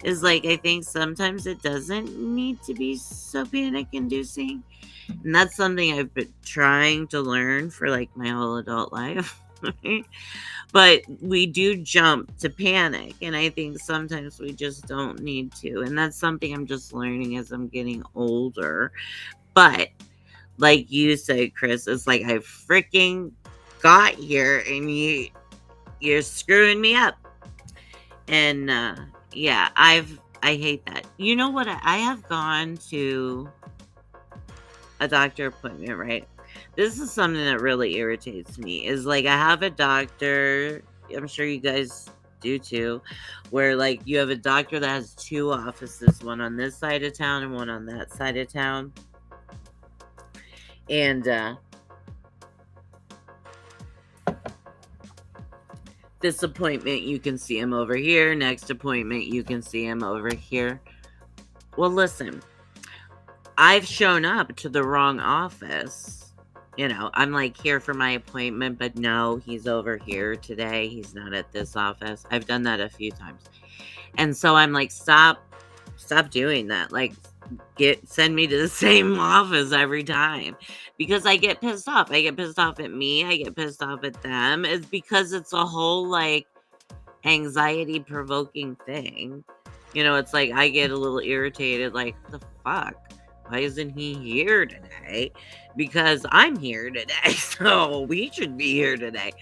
is like, I think sometimes it doesn't need to be so panic inducing. And that's something I've been trying to learn for like my whole adult life. But we do jump to panic, and I think sometimes we just don't need to. And that's something I'm just learning as I'm getting older. But like you said, Chris, it's like I freaking got here and you're screwing me up. And yeah, I hate that. You know what? I have gone to a doctor appointment, right? This is something that really irritates me, is like I have a doctor, I'm sure you guys do too, where like you have a doctor that has two offices, one on this side of town and one on that side of town. And this appointment, you can see him over here. Next appointment, you can see him over here. Well, listen, I've shown up to the wrong office. I'm like here for my appointment, but no, he's over here today. He's not at this office. I've done that a few times. And so I'm like, stop doing that. Like, send me to the same office every time, because I get pissed off. I get pissed off at me. I get pissed off at them. It's because it's a whole like anxiety provoking thing. It's like I get a little irritated, like, the fuck? Why isn't he here today? Because I'm here today, so we should be here today.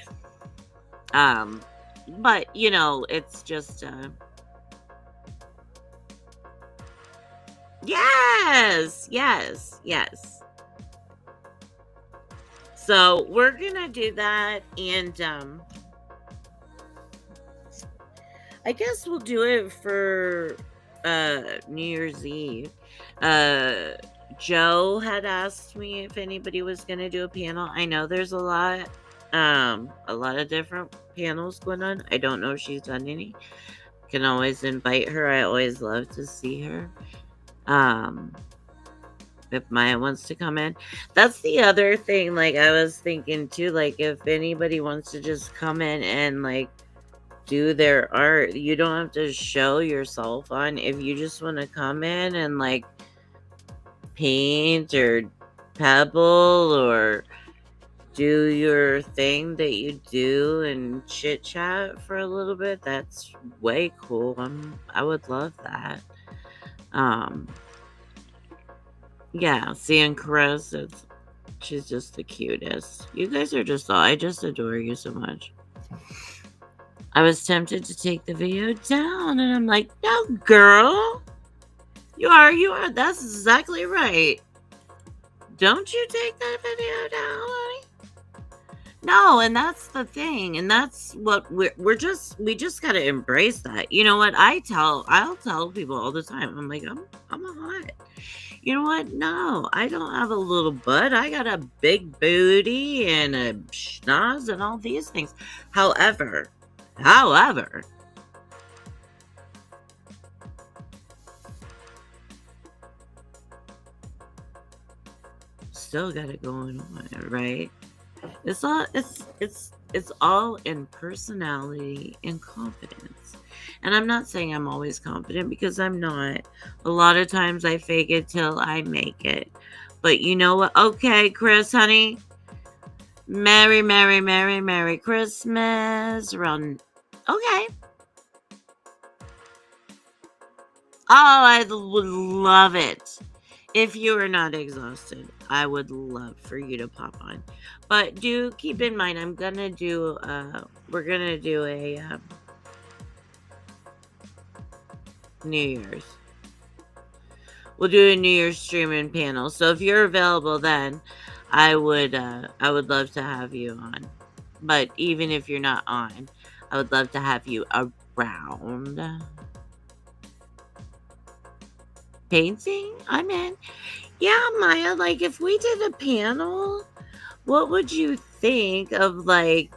But it's just yes, yes, yes. So we're gonna do that, and I guess we'll do it for New Year's Eve. Uh Joe had asked me if anybody was gonna do a panel. I know there's a lot of different panels going on. I don't know if she's done any. Can always invite her. I always love to see her. Um if Maya wants to come in. That's the other thing, like I was thinking too, like if anybody wants to just come in and like do their art. You don't have to show yourself on. If you just want to come in and like paint or pebble or do your thing that you do and chit chat for a little bit, that's way cool. I would love that. Um, yeah, seeing Chris, she's just the cutest. You guys are just all, I just adore you so much. I was tempted to take the video down, and I'm like, no, girl. You are. That's exactly right. Don't you take that video down, honey? No, and that's the thing, and that's what we just gotta embrace that. You know what? I'll tell people all the time. I'm like, I'm a hot. You know what? No, I don't have a little butt. I got a big booty and a schnoz and all these things. However, still got it going on, right? It's all in personality and confidence. And I'm not saying I'm always confident because I'm not. A lot of times I fake it till I make it. But you know what? Okay, Chris, honey. Merry Christmas. Around. Okay. Oh, I would love it. If you are not exhausted, I would love for you to pop on. But do keep in mind, we're gonna do a New Year's. We'll do a New Year's streaming panel. So if you're available then, I would love to have you on. But even if you're not on, I would love to have you around. Painting? I'm in. Yeah, Maya, like if we did a panel, what would you think of like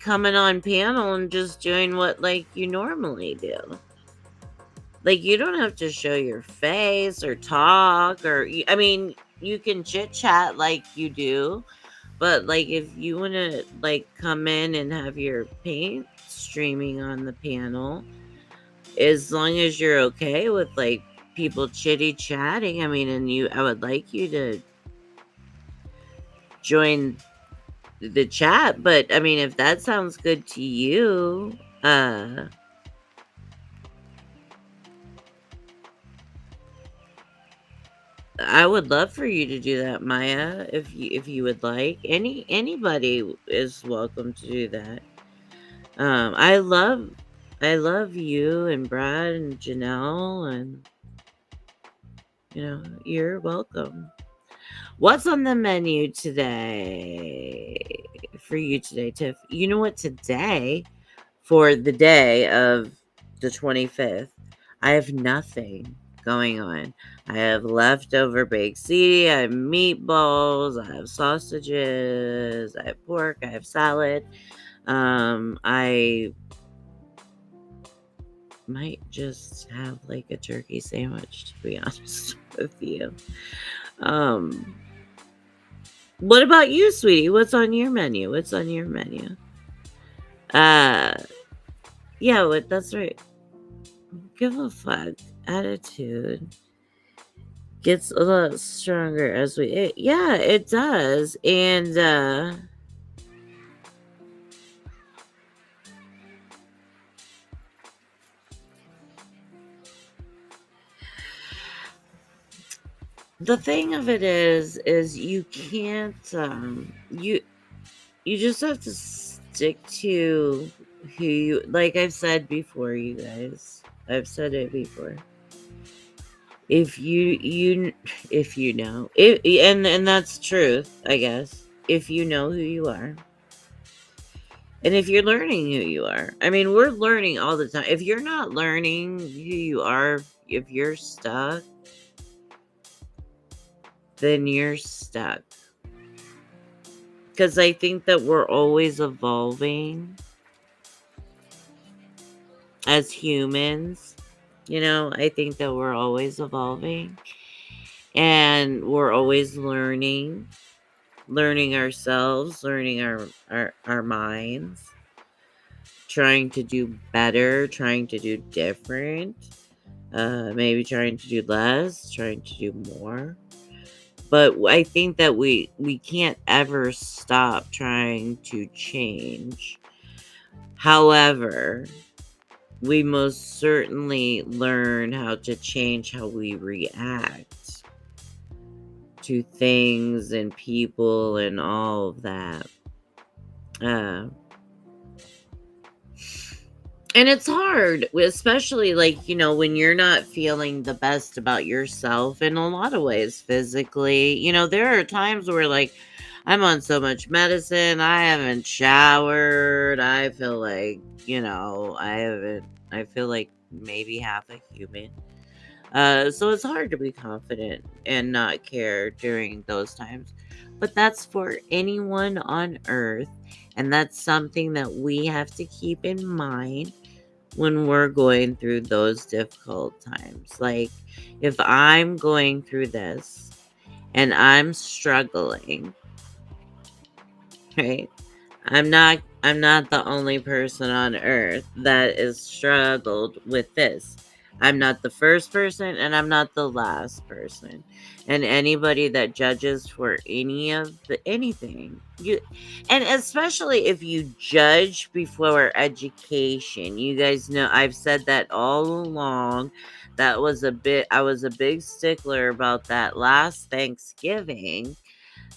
coming on panel and just doing what like you normally do? Like you don't have to show your face or talk I mean, you can chit chat like you do, but like if you want to like come in and have your paint streaming on the panel, as long as you're okay with like people chitty chatting, I mean, and I would like you to join the chat, but I mean, if that sounds good to you, I would love for you to do that, Maya, if you would like. Anybody is welcome to do that. Um, I love I love you and Brad and Janelle, and you're welcome. What's on the menu today for you today, Tiff? You know what? Today, for the day of the 25th, I have nothing going on. I have leftover baked ziti, I have meatballs, I have sausages, I have pork, I have salad. I might just have like a turkey sandwich, to be honest with you. Um, what about you, sweetie? What's on your menu? What's on your menu? Uh, yeah, that's right. Give a fuck. Attitude gets a lot stronger as yeah, it does. And the thing of it is you can't you just have to stick to who you, like I've said before, you guys. I've said it before. If if you know, and that's truth, I guess. If you know who you are, and if you're learning who you are, I mean, we're learning all the time. If you're not learning who you are, if you're stuck, then you're stuck. Because I think that we're always evolving as humans. I think that we're always evolving and we're always learning ourselves, learning our minds, trying to do better, trying to do different, maybe trying to do less, trying to do more. But I think that we can't ever stop trying to change. However, we most certainly learn how to change how we react to things and people and all of that. And it's hard, especially when you're not feeling the best about yourself in a lot of ways physically. There are times where I'm on so much medicine, I haven't showered. I feel like, I feel like maybe half a human. So it's hard to be confident and not care during those times. But that's for anyone on earth. And that's something that we have to keep in mind when we're going through those difficult times. Like, if I'm going through this and I'm struggling, right? I'm not the only person on earth that has struggled with this. I'm not the first person and I'm not the last person. And anybody that judges for anything, and especially if you judge before education, you guys know I've said that all along. I was a big stickler about that last Thanksgiving,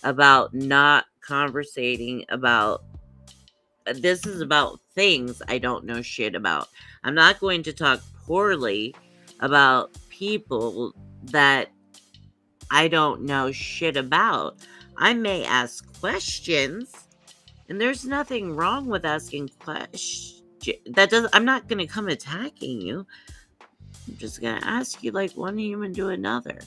about not conversating about this is about things I don't know shit about. I'm not going to talk poorly about people that I don't know shit about. I may ask questions, and there's nothing wrong with asking questions. I'm not going to come attacking you. I'm just going to ask you like one human to another.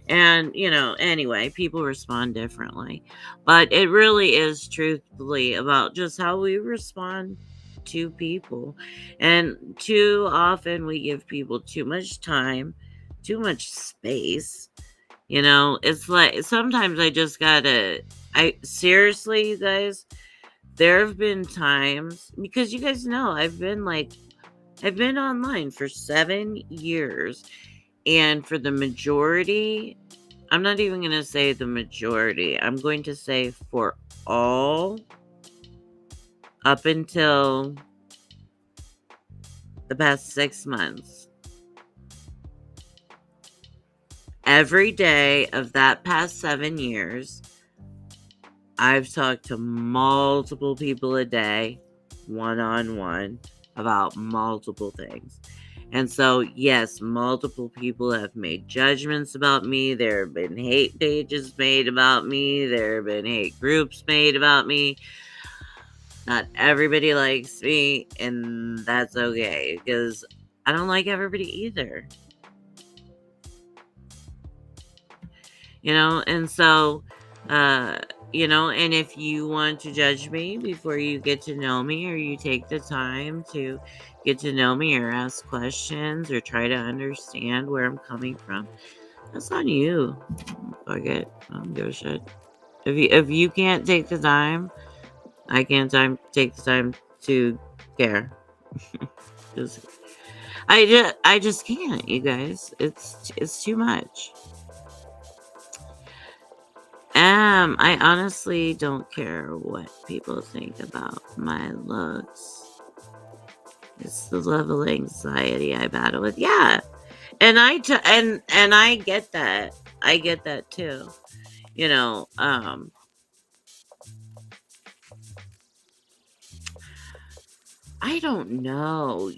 And, anyway, people respond differently. But it really is truthfully about just how we respond to people. And too often we give people too much time, too much space. It's like sometimes I just gotta. Seriously, you guys, there have been times, because you guys know I've been online for 7 years. And for the majority, I'm not even going to say the majority. I'm going to say for all, up until the past 6 months, every day of that past 7 years, I've talked to multiple people a day, one-on-one, about multiple things. And so, yes, multiple people have made judgments about me. There have been hate pages made about me. There have been hate groups made about me. Not everybody likes me, and that's okay, because I don't like everybody either. And so, and if you want to judge me before you get to know me, or you take the time to get to know me or ask questions or try to understand where I'm coming from, that's on you. Fuck it. I don't give a shit. If you can't take the time, I can't take the time to care. I just can't, you guys. It's too much. I honestly don't care what people think about my looks. It's the level of anxiety I battle with. Yeah. And and I get that. I get that too. You know, um I don't know.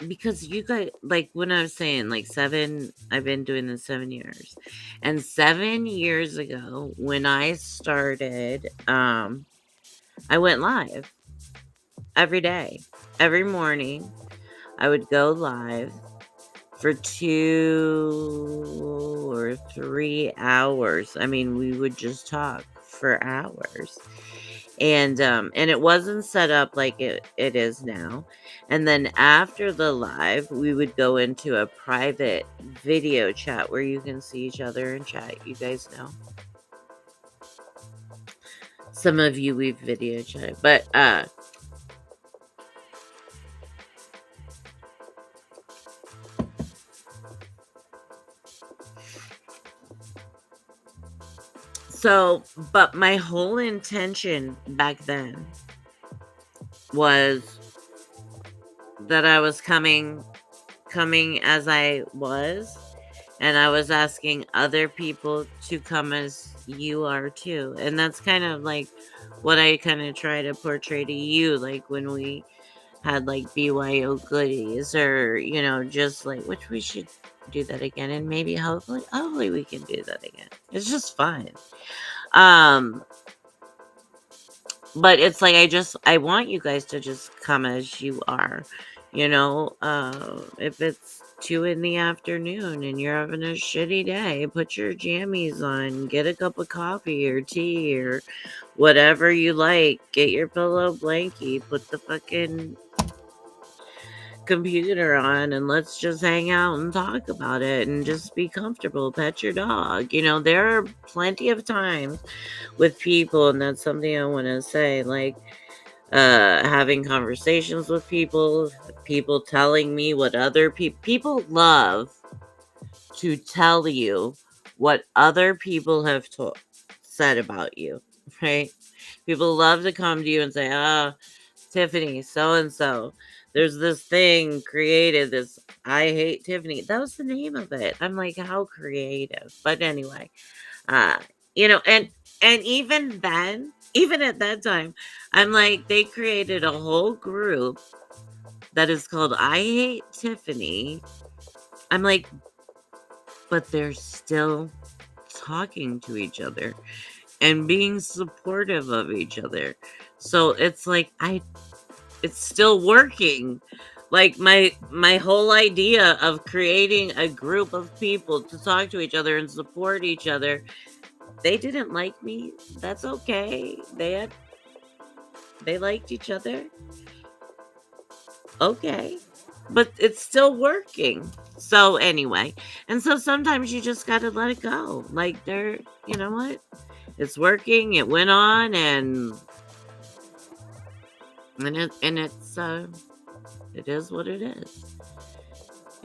Because you guys, like when I was saying like 7, I've been doing this 7 years. And 7 years ago when I started, I went live every day. Every morning I would go live for 2 or 3 hours. I mean, we would just talk for hours. And it wasn't set up like it is now. And then after the live, we would go into a private video chat where you can see each other and chat. You guys know. Some of you we've video chatted, but so but my whole intention back then was that I was coming as I was, and I was asking other people to come as you are too. And that's kind of like what I kind of try to portray to you, like when we had like BYO goodies, or just like, which we should do that again, and maybe hopefully we can do that again. It's just fun. Um but it's like I want you guys to just come as you are. If it's 2 in the afternoon and you're having a shitty day, put your jammies on, get a cup of coffee or tea or whatever you like, get your pillow blankie, put the fucking computer on, and let's just hang out and talk about it and just be comfortable, pet your dog. There are plenty of times with people, and that's something I want to say, like having conversations with people telling me what other people love to tell you what other people have said about you, right? People love to come to you and say, Tiffany, so and so, there's this thing created, this I hate Tiffany. That was the name of it. I'm like, how creative. But anyway, uh, and even then, even at that time, I'm like, they created a whole group that is called I Hate Tiffany. I'm like, but they're still talking to each other and being supportive of each other. So it's like it's still working. Like my whole idea of creating a group of people to talk to each other and support each other, they didn't like me. That's okay. They liked each other. Okay. But it's still working. So anyway, and so sometimes you just got to let it go. Like you know what? It's working. It went on, and it is what it is.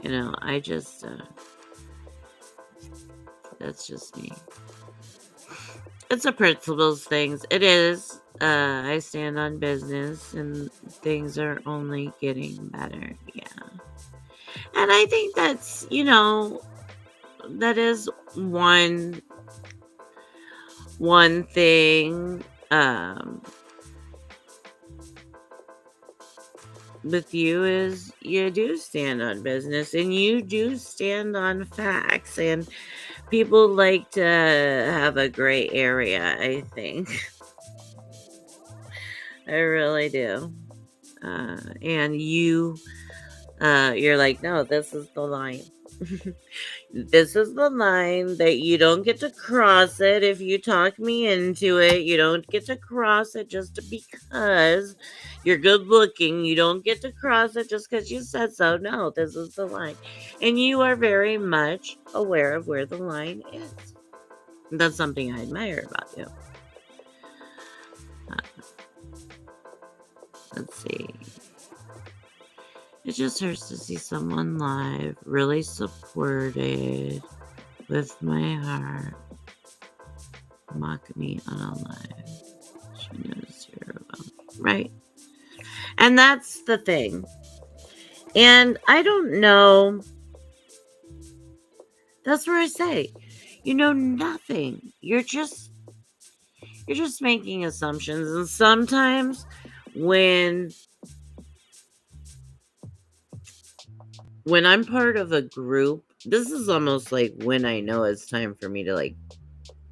I just that's just me. It's a principles things. It is. I stand on business, and things are only getting better. Yeah. And I think that is one thing with you, is you do stand on business and you do stand on facts, and people like to have a gray area, I think. I really do. And you're like, no, this is the line. This is the line that you don't get to cross it. If you talk me into it, you don't get to cross it just because you're good looking. You don't get to cross it just because you said so. No, this is the line. And you are very much aware of where the line is. That's something I admire about you. Let's see. It just hurts to see someone live, really supported with my heart, mock me on a live. She knows you're about me. Right. And that's the thing. And I don't know. That's where I say, you know nothing. You're just making assumptions. And sometimes when when I'm part of a group, this is almost like when I know it's time for me to like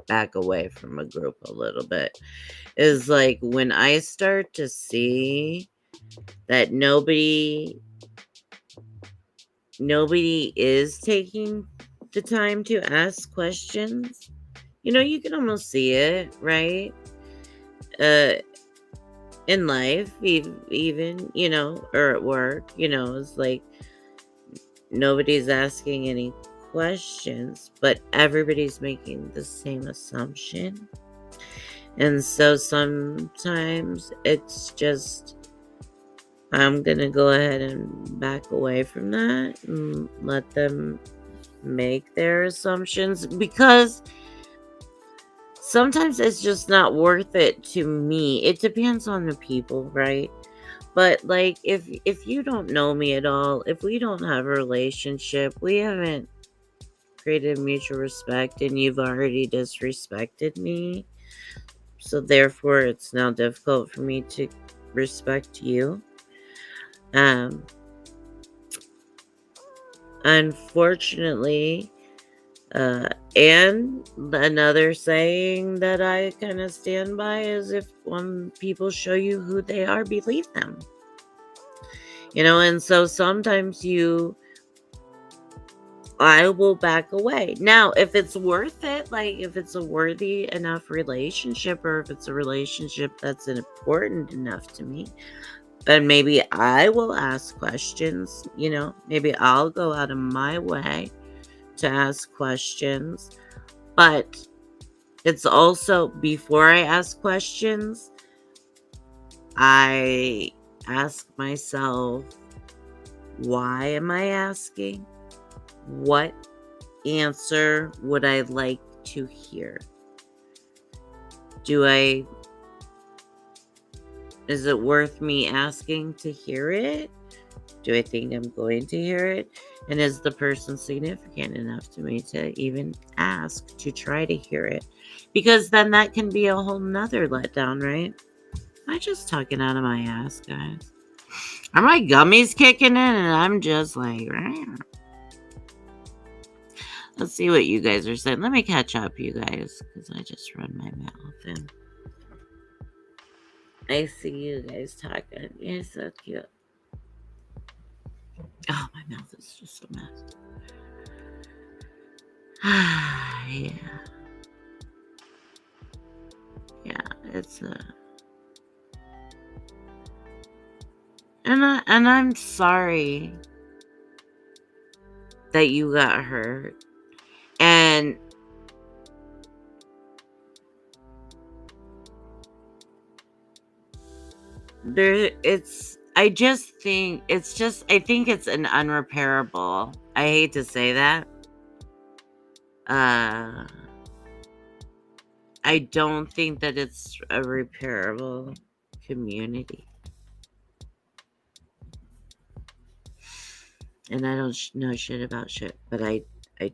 back away from a group a little bit. Is like when I start to see that nobody is taking the time to ask questions. You know, you can almost see it, right? Uh in life, even, you know, or at work, you know, it's like nobody's asking any questions, but everybody's making the same assumption. And so sometimes it's just, I'm going to go ahead and back away from that and let them make their assumptions, because sometimes it's just not worth it to me. It depends on the people, right? But like if you don't know me at all, if we don't have a relationship, we haven't created mutual respect and you've already disrespected me. So therefore it's now difficult for me to respect you. Um Unfortunately, and another saying that I kind of stand by is, if when people show you who they are, believe them. You know, and so sometimes I will back away. Now, if it's worth it, like if it's a worthy enough relationship, or if it's a relationship that's important enough to me, then maybe I will ask questions. You know, maybe I'll go out of my way to ask questions. But it's also, before I ask questions, I ask myself, why am I asking? What answer would I like to hear? Do I, is it worth me asking to hear it? Do I think I'm going to hear it? And is the person significant enough to me to even ask to try to hear it? Because then that can be a whole nother letdown, right? Am I just talking out of my ass, guys? Are my gummies kicking in and I'm just like, "Rah." Let's see what you guys are saying. Let me catch up, you guys, because I just run my mouth and I see you guys talking. You're so cute. Oh, my mouth is just a mess. Yeah. Yeah, it's and I'm sorry that you got hurt. And I just think I think it's an unrepairable. I hate to say that. Uh I don't think that it's a repairable community. And I don't know shit about shit, but I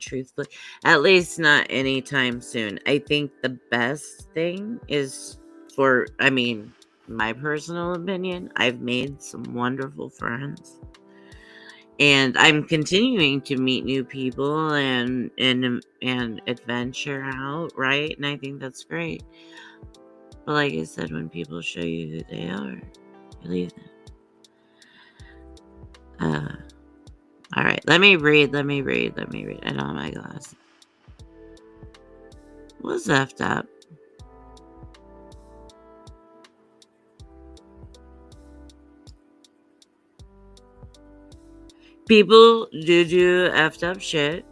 truthfully, at least not anytime soon. I think the best thing is for, I mean, my personal opinion, I've made some wonderful friends. And I'm continuing to meet new people and adventure out, right? And I think that's great. But like I said, when people show you who they are, believe them. All right, let me read. I don't have my glasses. What's effed up? People do effed up shit,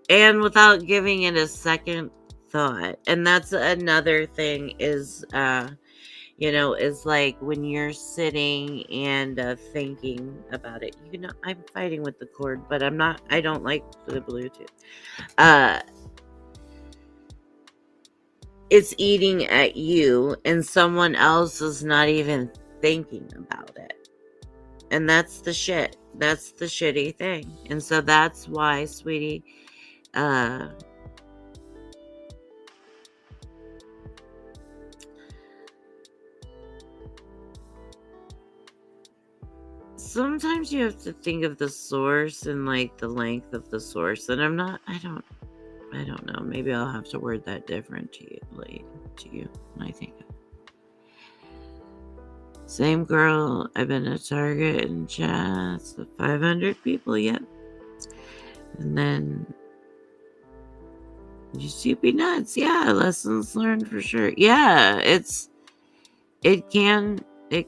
and without giving it a second thought. And that's another thing is, you know, is like when you're sitting and thinking about it. You know, I'm fighting with the cord, but I don't like the Bluetooth. Uh, it's eating at you, and someone else is not even thinking about it. And that's the shit. That's the shitty thing. And so that's why, sweetie, uh, sometimes you have to think of the source and like the length of the source. And I don't know. Maybe I'll have to word that different to you, when I think of it. Same girl. I've been at Target and chats with 500 people yet. And then you be nuts. Yeah, lessons learned for sure. Yeah, it can be.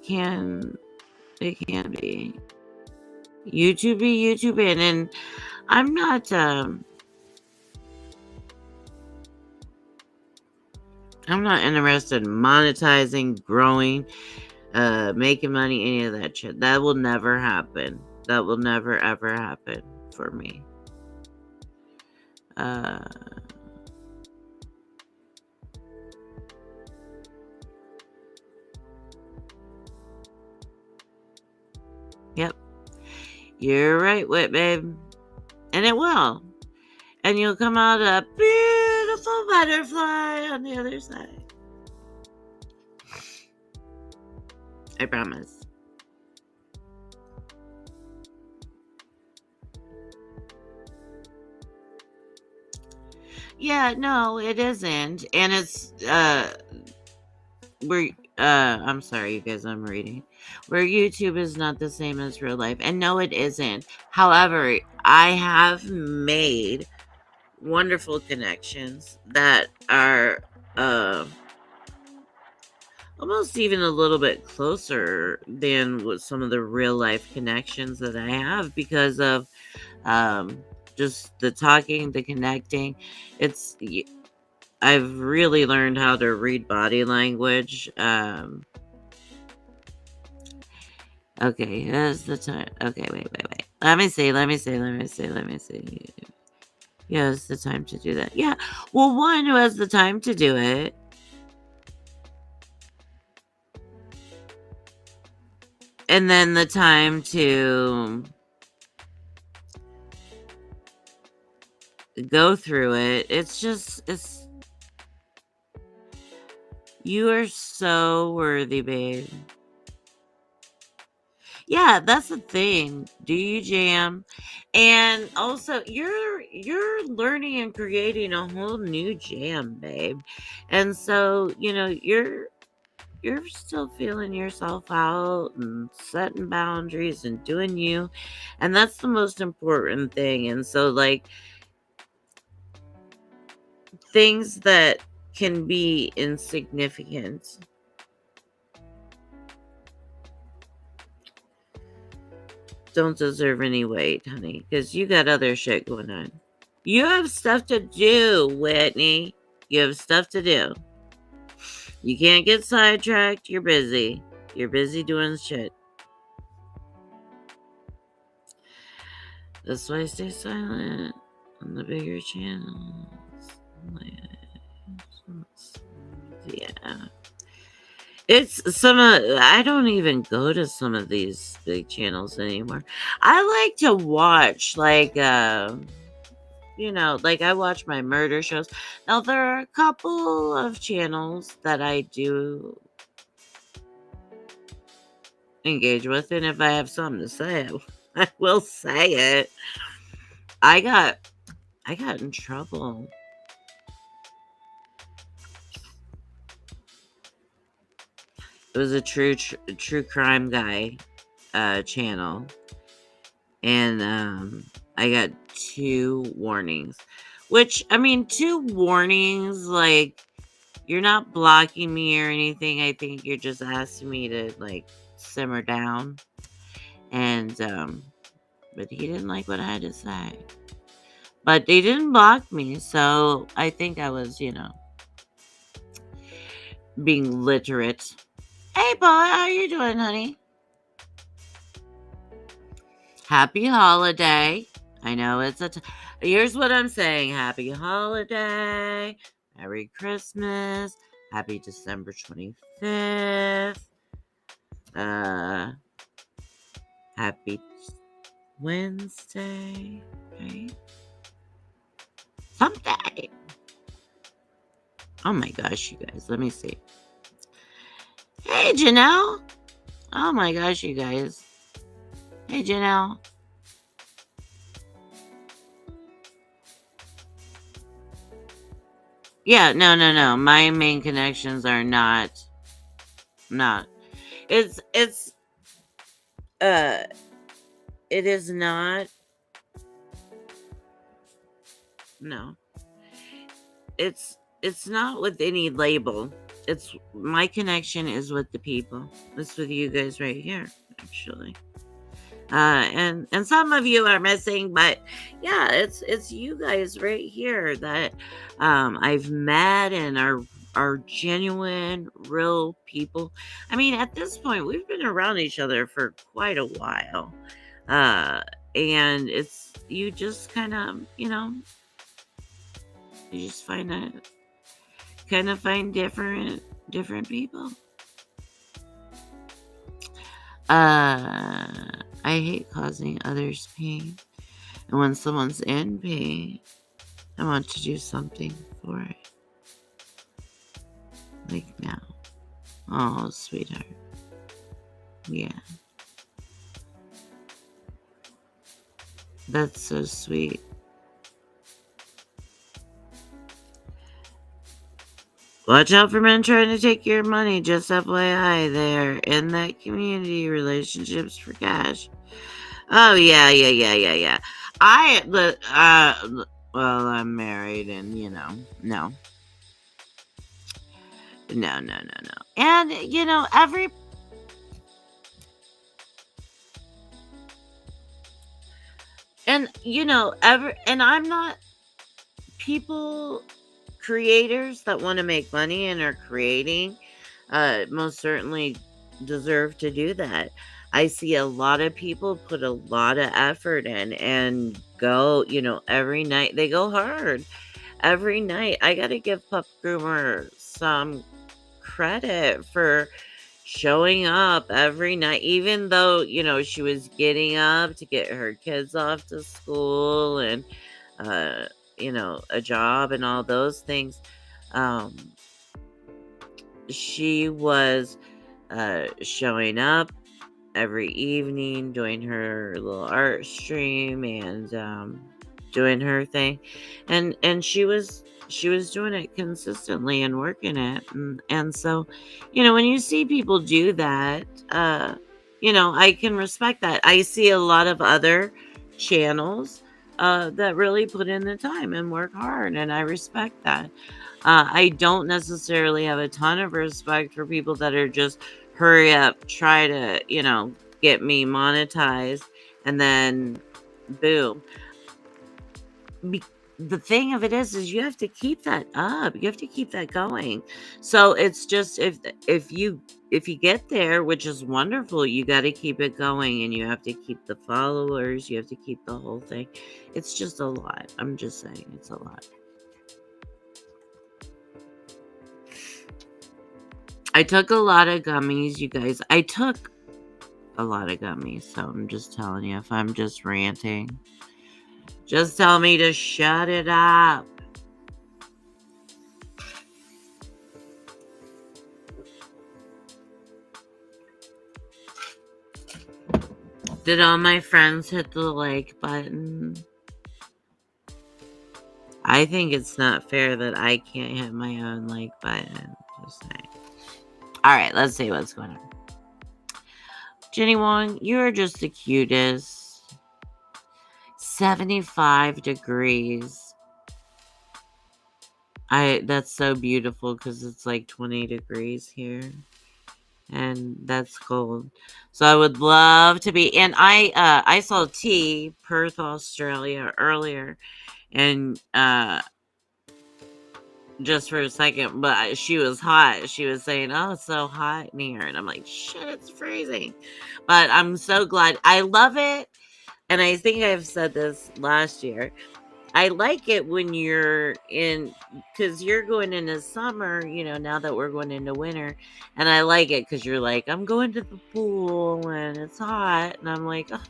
YouTube be YouTubing, and I'm not interested in monetizing, growing, making money, any of that shit. That will never happen. That will never ever happen for me. Yep. You're right, Whit, babe. And it will. And you'll come out a beautiful butterfly on the other side. I promise. Yeah, no, it isn't. And it's I'm sorry, you guys, I'm reading. Where YouTube is not the same as real life. And no, it isn't. However, I have made wonderful connections that are almost even a little bit closer than with some of the real life connections that I have because of just the talking, the connecting. I've really learned how to read body language. Okay, here's the time. Okay, wait. Let me see. Yeah, it's the time to do that. Yeah. Well, one who has the time to do it. And then the time to go through it. It's you are so worthy, babe. Yeah, that's the thing. Do you jam? And also you're learning and creating a whole new jam, babe. And so, you're still feeling yourself out and setting boundaries and doing you. And that's the most important thing. And so, like, things that can be insignificant don't deserve any weight, honey, because you got other shit going on. You have stuff to do, Whitney. You have stuff to do. You can't get sidetracked. You're busy. You're busy doing shit. That's why I stay silent on the bigger channels. Yeah. It's I don't even go to some of these big channels anymore. I like to watch, like, like I watch my murder shows. Now, there are a couple of channels that I do engage with, and if I have something to say, I will say it. I got in trouble. It was a true crime guy channel, and I got 2 warnings. Which, I mean, 2 warnings, like, you're not blocking me or anything. I think you're just asking me to, like, simmer down. And but he didn't like what I had to say. But they didn't block me, so I think I was, being literate. Hey, boy, how you doing, honey? Happy holiday. I know it's here's what I'm saying. Happy holiday. Merry Christmas. Happy December 25th. Happy Wednesday. Right? Someday. Oh my gosh, you guys. Let me see. Hey, Janelle. Oh my gosh, you guys. Hey, Janelle. Yeah, no. My main connections are not. It's uh it is not. No. It's not with any label. It's my connection is with the people. It's with you guys right here, actually. And some of you are missing, but yeah, it's you guys right here that I've met and are genuine, real people. I mean, at this point, we've been around each other for quite a while, uh, and it's you just kind of you just find different people. Uh, I hate causing others pain. And when someone's in pain, I want to do something for it. Like now. Oh, sweetheart. Yeah. That's so sweet. Watch out for men trying to take your money. Just FYI, they're in that community. Relationships for cash. Oh yeah. Well, I'm married, and no. And and I'm not people creators that want to make money and are creating most certainly deserve to do that. I see a lot of people put a lot of effort in and go, every night they go hard. Every night I got to give Pup Groomer some credit for showing up every night, even though, she was getting up to get her kids off to school and, uh, a job and all those things. Um, she was showing up every evening, doing her little art stream and doing her thing, and she was doing it consistently and working it, and so, when you see people do that, I can respect that. I see a lot of other channels that really put in the time and work hard, and I respect that. I don't necessarily have a ton of respect for people that are just hurry up, try to, get me monetized, and then boom. Be- the thing of it is you have to keep that up. You have to keep that going. So it's just if you get there, which is wonderful, you got to keep it going, and you have to keep the followers. You have to keep the whole thing. It's just a lot. I'm just saying, it's a lot. I took a lot of gummies, you guys. I took a lot of gummies, so I'm just telling you, if I'm just ranting, just tell me to shut it up. Did all my friends hit the like button? I think it's not fair that I can't hit my own like button. Just saying. Alright, let's see what's going on. Jenny Wong, you're just the cutest. 75 degrees. That's so beautiful because it's like 20 degrees here. And that's cold. So I would love to be. And I saw T, Perth, Australia earlier, and just for a second, but she was hot. She was saying, "Oh, it's so hot in here," and I'm like, "Shit, it's freezing." But I'm so glad. I love it, and I think I've said this last year. I like it when you're in, because you're going into summer, now that we're going into winter. And I like it because you're like, I'm going to the pool and it's hot. And I'm like, oh,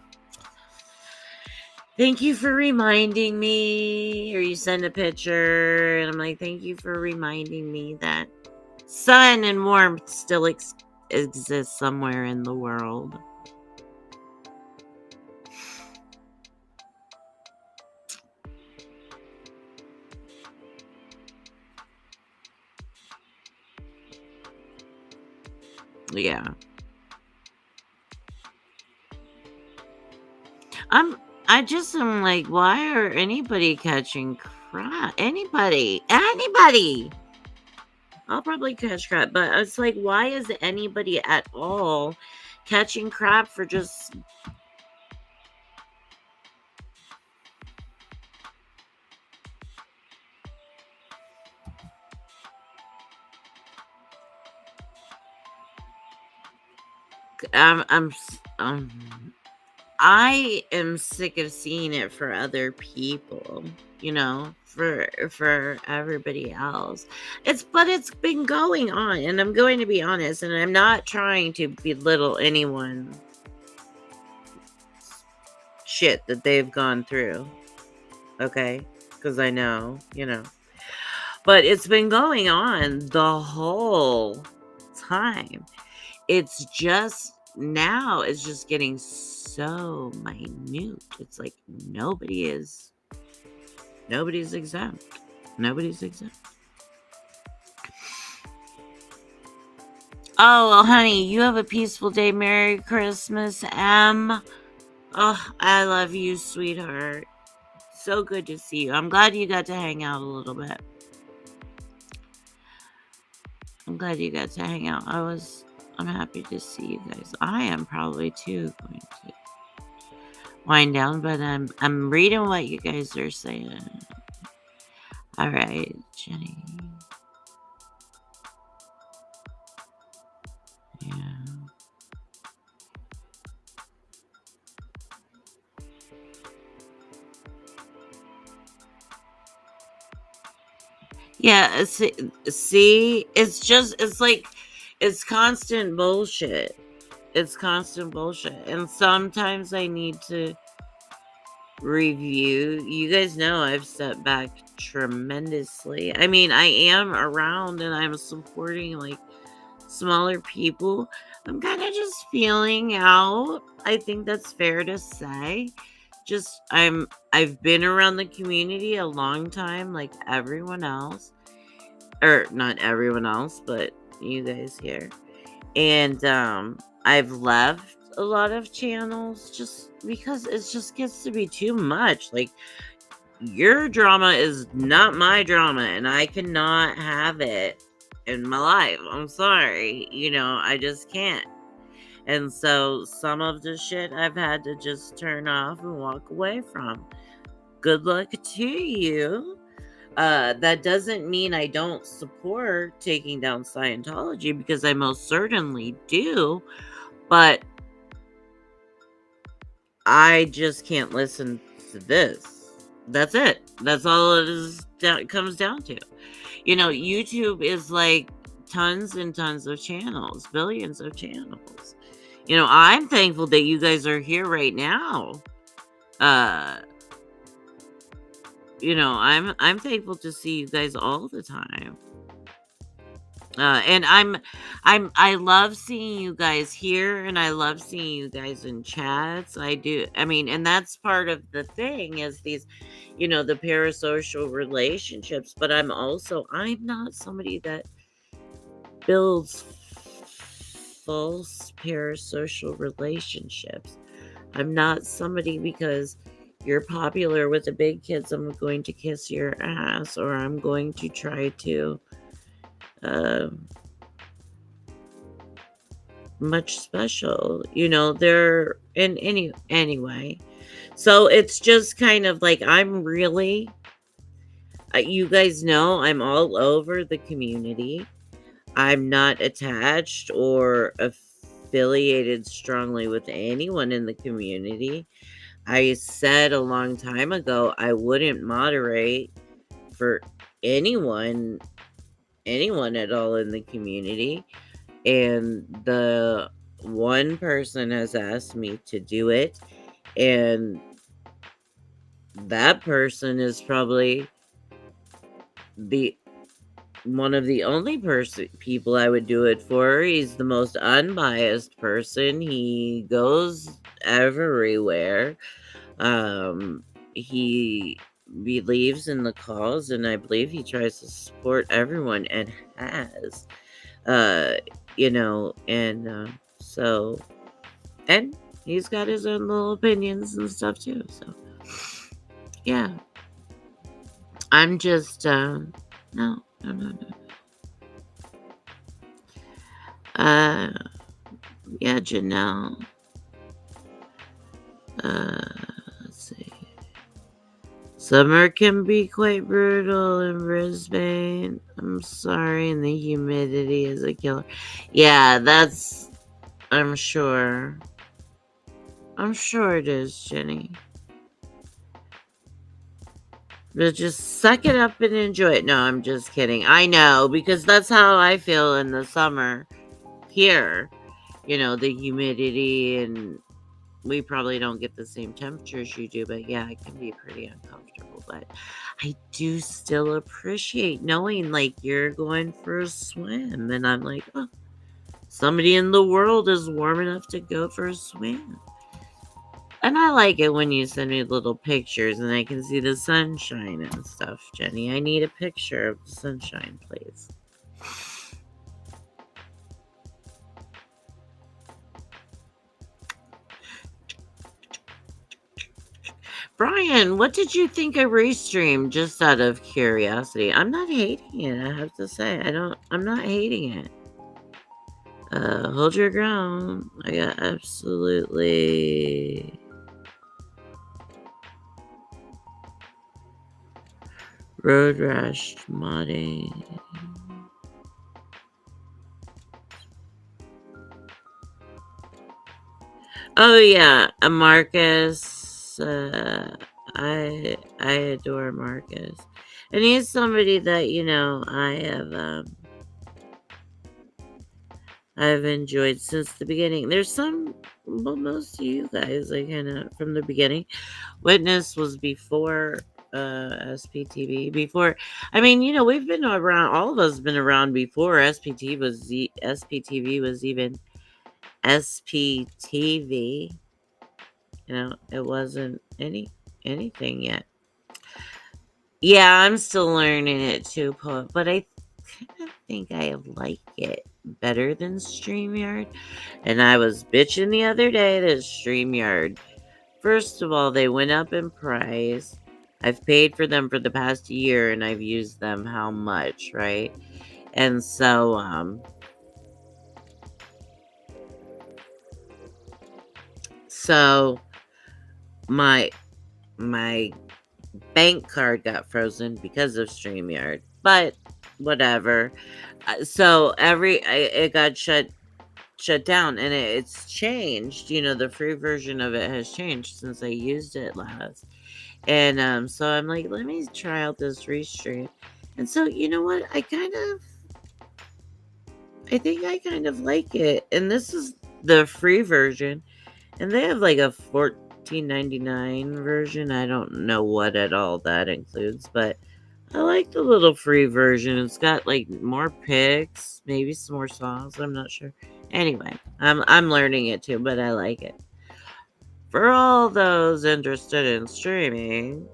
thank you for reminding me. Or you send a picture and I'm like, thank you for reminding me that sun and warmth still exists somewhere in the world. Yeah. I'm I just am like, why are anybody catching crap? Anybody. Anybody. I'll probably catch crap, but it's like, why is anybody at all catching crap for just I'm I am sick of seeing it for other people, for everybody else. It's been going on, and I'm going to be honest, and I'm not trying to belittle anyone shit that they've gone through, okay? Because I know. But it's been going on the whole time. It's just now it's just getting so minute. It's like nobody's exempt. Nobody's exempt. Oh, well, honey, you have a peaceful day. Merry Christmas, M. Oh, I love you, sweetheart. So good to see you. I'm glad you got to hang out a little bit. I'm glad you got to hang out. I'm happy to see you guys. I am probably too going to wind down, but I'm reading what you guys are saying. All right, Jenny. Yeah. Yeah, see, it's constant bullshit. It's constant bullshit. And sometimes I need to review. You guys know I've stepped back tremendously. I mean, I am around and I'm supporting like smaller people. I'm kind of just feeling out. I think that's fair to say. I've been around the community a long time like everyone else. Or not everyone else, but you guys here. And I've left a lot of channels just because it just gets to be too much. Like your drama is not my drama and I cannot have it in my life. I'm sorry. I just can't. And so some of the shit I've had to just turn off and walk away from. Good luck to you. That doesn't mean I don't support taking down Scientology because I most certainly do, but I just can't listen to this. That's it. That's all it comes down to. YouTube is like tons and tons of channels, billions of channels. I'm thankful that you guys are here right now. Uh, I'm thankful to see you guys all the time. And I love seeing you guys here and I love seeing you guys in chats. I do. I mean, and that's part of the thing is these, the parasocial relationships, but I'm not somebody that builds false parasocial relationships. I'm not somebody because you're popular with the big kids, I'm going to kiss your ass or I'm going to try to much special. They're in anyway. So it's just kind of like I'm really you guys know I'm all over the community. I'm not attached or affiliated strongly with anyone in the community. I said a long time ago I wouldn't moderate for anyone at all in the community. And the one person has asked me to do it, and that person is probably the one of the only people I would do it for. He's the most unbiased person. He goes everywhere. He believes in the cause, and I believe he tries to support everyone and has. and so, and he's got his own little opinions and stuff too. So, yeah, I'm just, no, no, no, no. Yeah, Janelle. Let's see. Summer can be quite brutal in Brisbane. I'm sorry, and the humidity is a killer. Yeah, I'm sure. I'm sure it is, Jenny. But just suck it up and enjoy it. No, I'm just kidding. I know, because that's how I feel in the summer here. The humidity, and we probably don't get the same temperatures you do, but yeah, it can be pretty uncomfortable. But I do still appreciate knowing like you're going for a swim, and I'm like, oh, somebody in the world is warm enough to go for a swim. And I like it when you send me little pictures and I can see the sunshine and stuff, Jenny. I need a picture of the sunshine, please. Brian, what did you think of Restream, just out of curiosity? I'm not hating it, I have to say. I'm not hating it. Hold your ground. I got absolutely road rash modding. Oh yeah, Marcus. I adore Marcus, and he's somebody that I've enjoyed since the beginning. There's most of you guys I kind of from the beginning. Witness was before SPTV. Before, I mean, we've been around. All of us been around before SPTV was even SPTV. It wasn't anything yet. Yeah, I'm still learning it too, but I kind of think I like it better than StreamYard. And I was bitching the other day that StreamYard, first of all, they went up in price. I've paid for them for the past year and I've used them how much, right? And so my bank card got frozen because of StreamYard, but whatever. So it got shut down, and it's changed. The free version of it has changed since I used it last. And so I'm like, let me try out this Restream. And so you know what? I think I kind of like it. And this is the free version, and they have like a $14.99 version. I don't know what at all that includes, but I like the little free version. It's got like more pics, maybe some more songs. I'm not sure. Anyway, I'm learning it too, but I like it. For all those interested in streaming,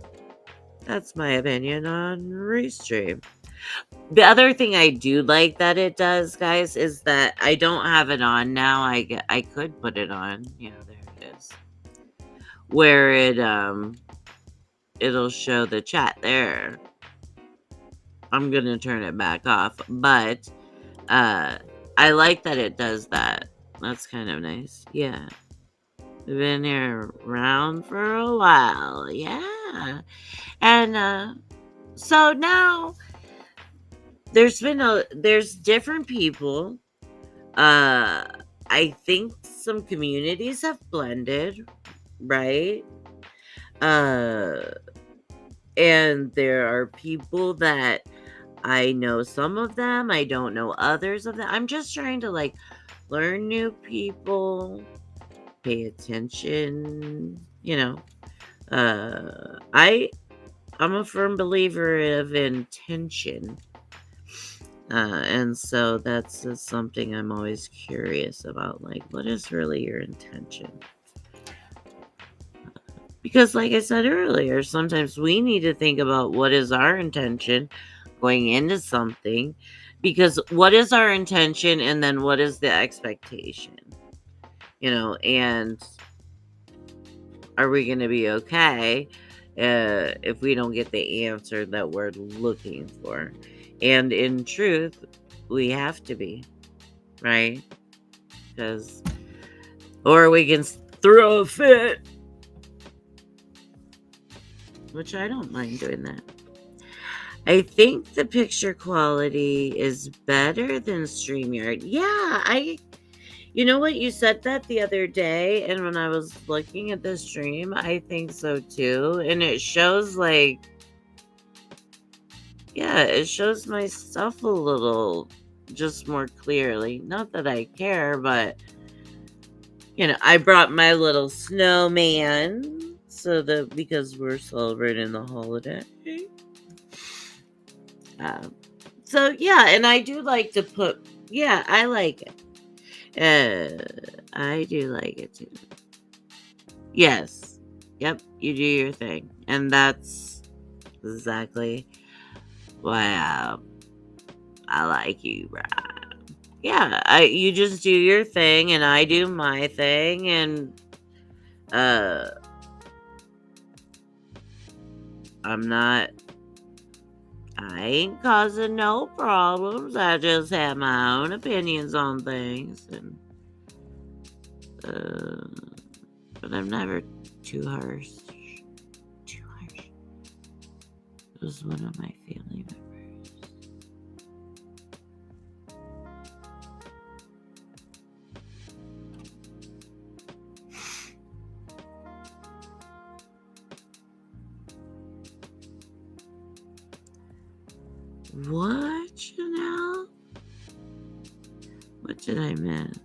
that's my opinion on Restream. The other thing I do like that it does, guys, is that I don't have it on now. I could put it on. Yeah, there it is. Where it'll show the chat there. I'm gonna turn it back off, but I like that it does that. That's kind of nice. Yeah. We've been here around for a while. Yeah. And so now there's different people. I think some communities have blended, right? And there are people that I know, some of them, I don't know others of them. I'm just trying to like learn new people, pay attention, I'm a firm believer of intention. And so that's something I'm always curious about, like, what is really your intention? Because like I said earlier, sometimes we need to think about what is our intention going into something, Because what is our intention and then what is the expectation? And are we going to be okay if we don't get the answer that we're looking for? And in truth, we have to be, right? Or we can throw a fit, which I don't mind doing that. I think the picture quality is better than StreamYard. Yeah, you know what? You said that the other day, and when I was looking at the stream, I think so too. And it shows it shows my stuff a little just more clearly. Not that I care, but I brought my little snowman because we're celebrating the holiday. So yeah, and I do like to I like it. I do like it too. Yes. Yep, you do your thing. And that's exactly why I like you, right? Yeah, you just do your thing and I do my thing, and I ain't causing no problems. I just have my own opinions on things, and but I'm never too harsh. Too harsh. It was one of my family members. What, Janelle? What did I miss?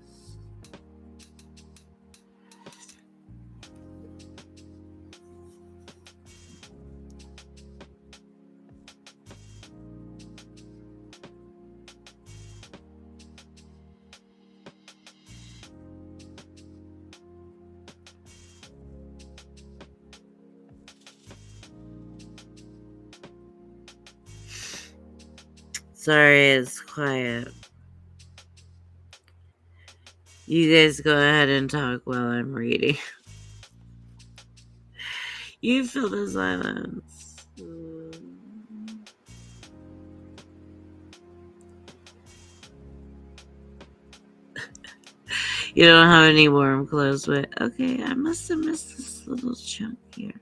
Sorry, it's quiet. You guys go ahead and talk while I'm reading. You fill the silence. You don't have any warm clothes with. Okay, I must have missed this little chunk here.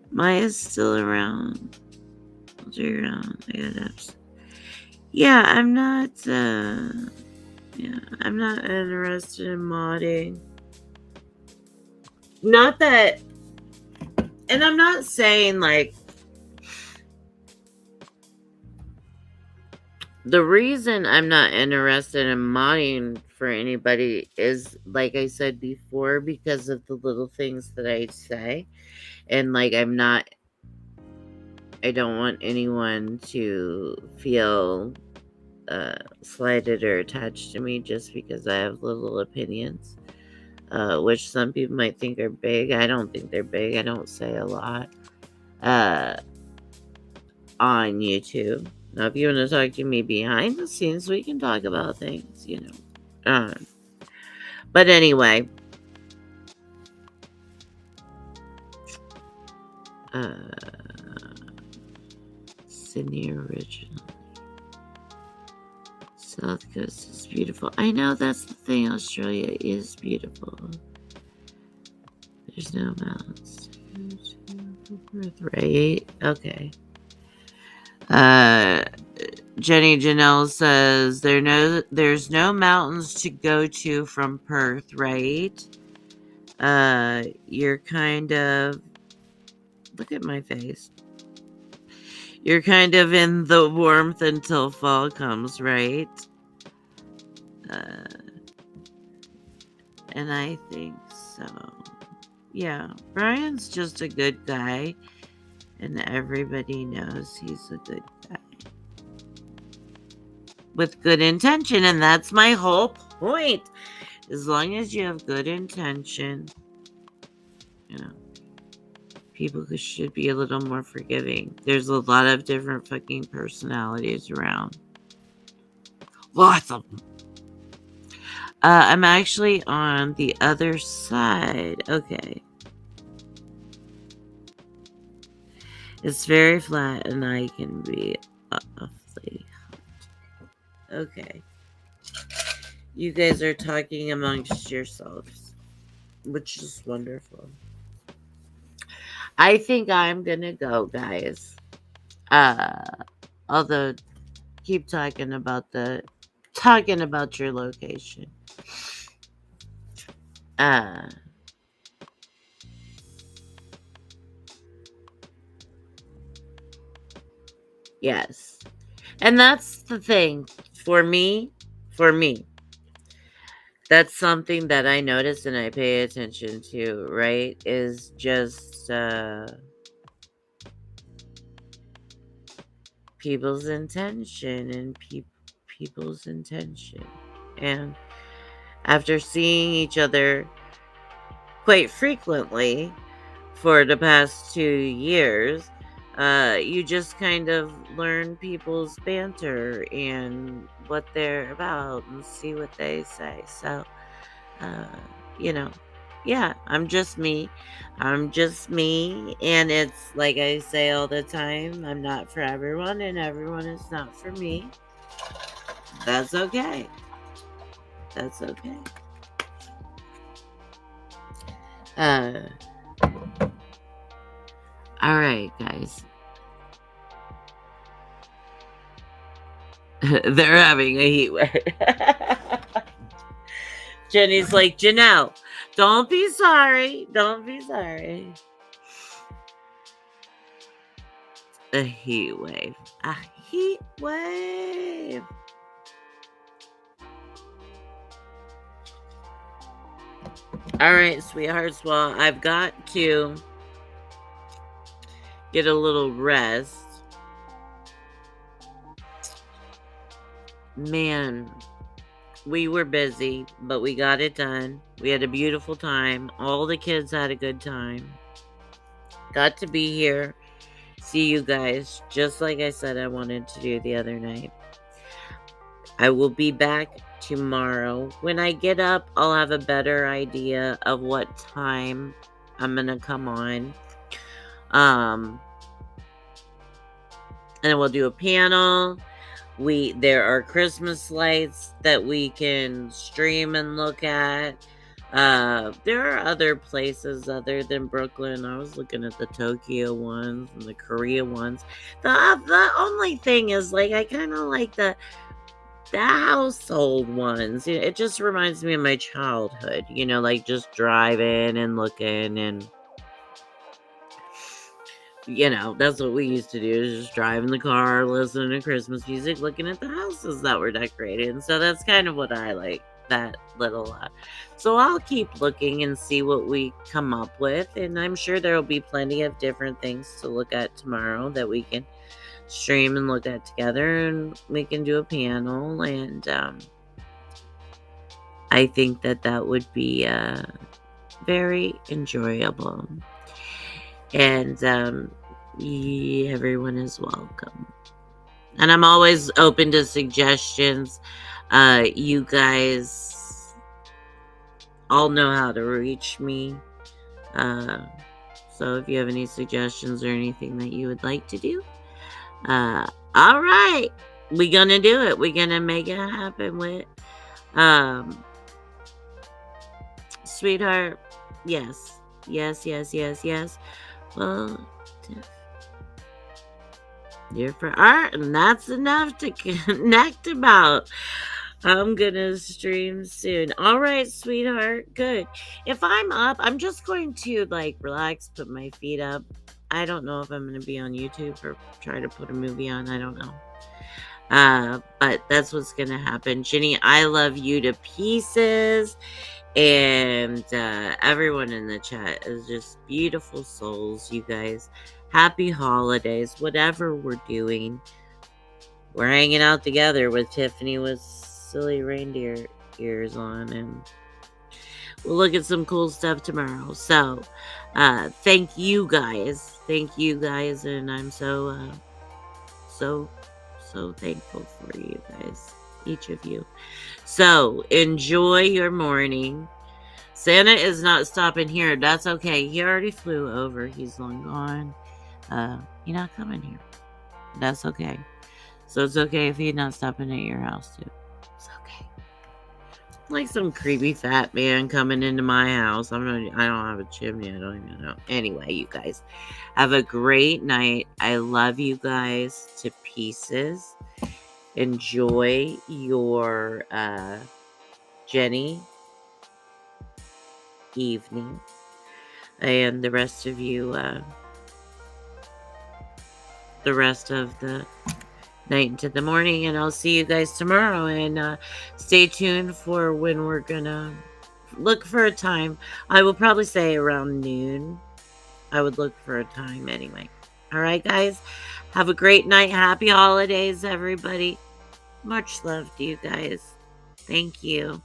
Maya's still around. Yeah, I'm not interested in modding. Not that, and I'm not saying the reason I'm not interested in modding for anybody is, like I said before, because of the little things that I say. And I don't want anyone to feel slighted or attached to me just because I have little opinions, which some people might think are big. I don't think they're big. I don't say a lot on YouTube. Now, if you want to talk to me behind the scenes, we can talk about things, But anyway, Sydney original. South Coast is beautiful. I know, that's the thing. Australia is beautiful. There's no mountains. Right? Okay. Jenny Janelle says there's no mountains to go to from Perth, right? You're kind of, look at my face. You're kind of in the warmth until fall comes, right? And I think so. Yeah, Brian's just a good guy, and everybody knows he's a good guy with good intention, and that's my whole point. As long as you have good intention, People should be a little more forgiving. There's a lot of different fucking personalities around. Lots of them. I'm actually on the other side. Okay. It's very flat and I can be awfully hot. Okay. You guys are talking amongst yourselves, which is wonderful. I think I'm gonna go, guys. Although keep talking about your location. Yes. And that's the thing for me, that's something that I notice and I pay attention to, right? Is just people's intention and people's intention. And after seeing each other quite frequently for the past 2 years, you just kind of learn people's banter and what they're about and see what they say. So, you know, yeah, I'm just me. I'm just me. And it's like I say all the time, I'm not for everyone, and everyone is not for me. That's okay. That's okay. All right, guys. They're having a heat wave. Jenny's like, Janelle, don't be sorry. Don't be sorry. A heat wave. A heat wave. All right, sweethearts. Well, I've got to get a little rest. Man, we were busy, but we got it done. We had a beautiful time. All the kids had a good time. Got to be here. See you guys, just like I said I wanted to do the other night. I will be back tomorrow. When I get up, I'll have a better idea of what time I'm going to come on. And we'll do a panel. There are Christmas lights that we can stream and look at. There are other places other than Brooklyn. I was looking at the Tokyo ones and the Korea ones. The only thing is, like, I kind of like the household ones. It just reminds me of my childhood, like just driving and looking, and that's what we used to do, is just drive in the car, listening to Christmas music, looking at the houses that were decorated. And so that's kind of what I like, that little so I'll keep looking and see what we come up with, and I'm sure there will be plenty of different things to look at tomorrow that we can stream and look at together, and we can do a panel. And I think that would be very enjoyable. And everyone is welcome. And I'm always open to suggestions. You guys all know how to reach me. So if you have any suggestions or anything that you would like to do, all right, we're gonna do it. We're gonna make it happen with sweetheart. Yes. Well, you're for art, and that's enough to connect about. I'm gonna stream soon. All right, sweetheart. Good. If I'm up, I'm just going to relax, put my feet up. I don't know if I'm gonna be on YouTube or try to put a movie on. I don't know. But that's what's gonna happen. Jenny, I love you to pieces. And everyone in the chat is just beautiful souls, you guys. Happy holidays, whatever we're doing. We're hanging out together with Tiffany with silly reindeer ears on, and we'll look at some cool stuff tomorrow. So, thank you guys. Thank you guys. And I'm so thankful for you guys, each of you. So, enjoy your morning. Santa is not stopping here. That's okay. He already flew over. He's long gone. He's not coming here. That's okay. So it's okay if he's not stopping at your house too. It's okay. Like some creepy fat man coming into my house. I don't have a chimney. I don't even know. Anyway, you guys have a great night. I love you guys to pieces. Enjoy your Jenny evening, and the rest of you the rest of the night into the morning, and I'll see you guys tomorrow. And stay tuned for when we're gonna look for a time. I will probably say around noon. I would look for a time anyway. All right, guys, have a great night. Happy holidays, everybody. Much love to you guys. Thank you.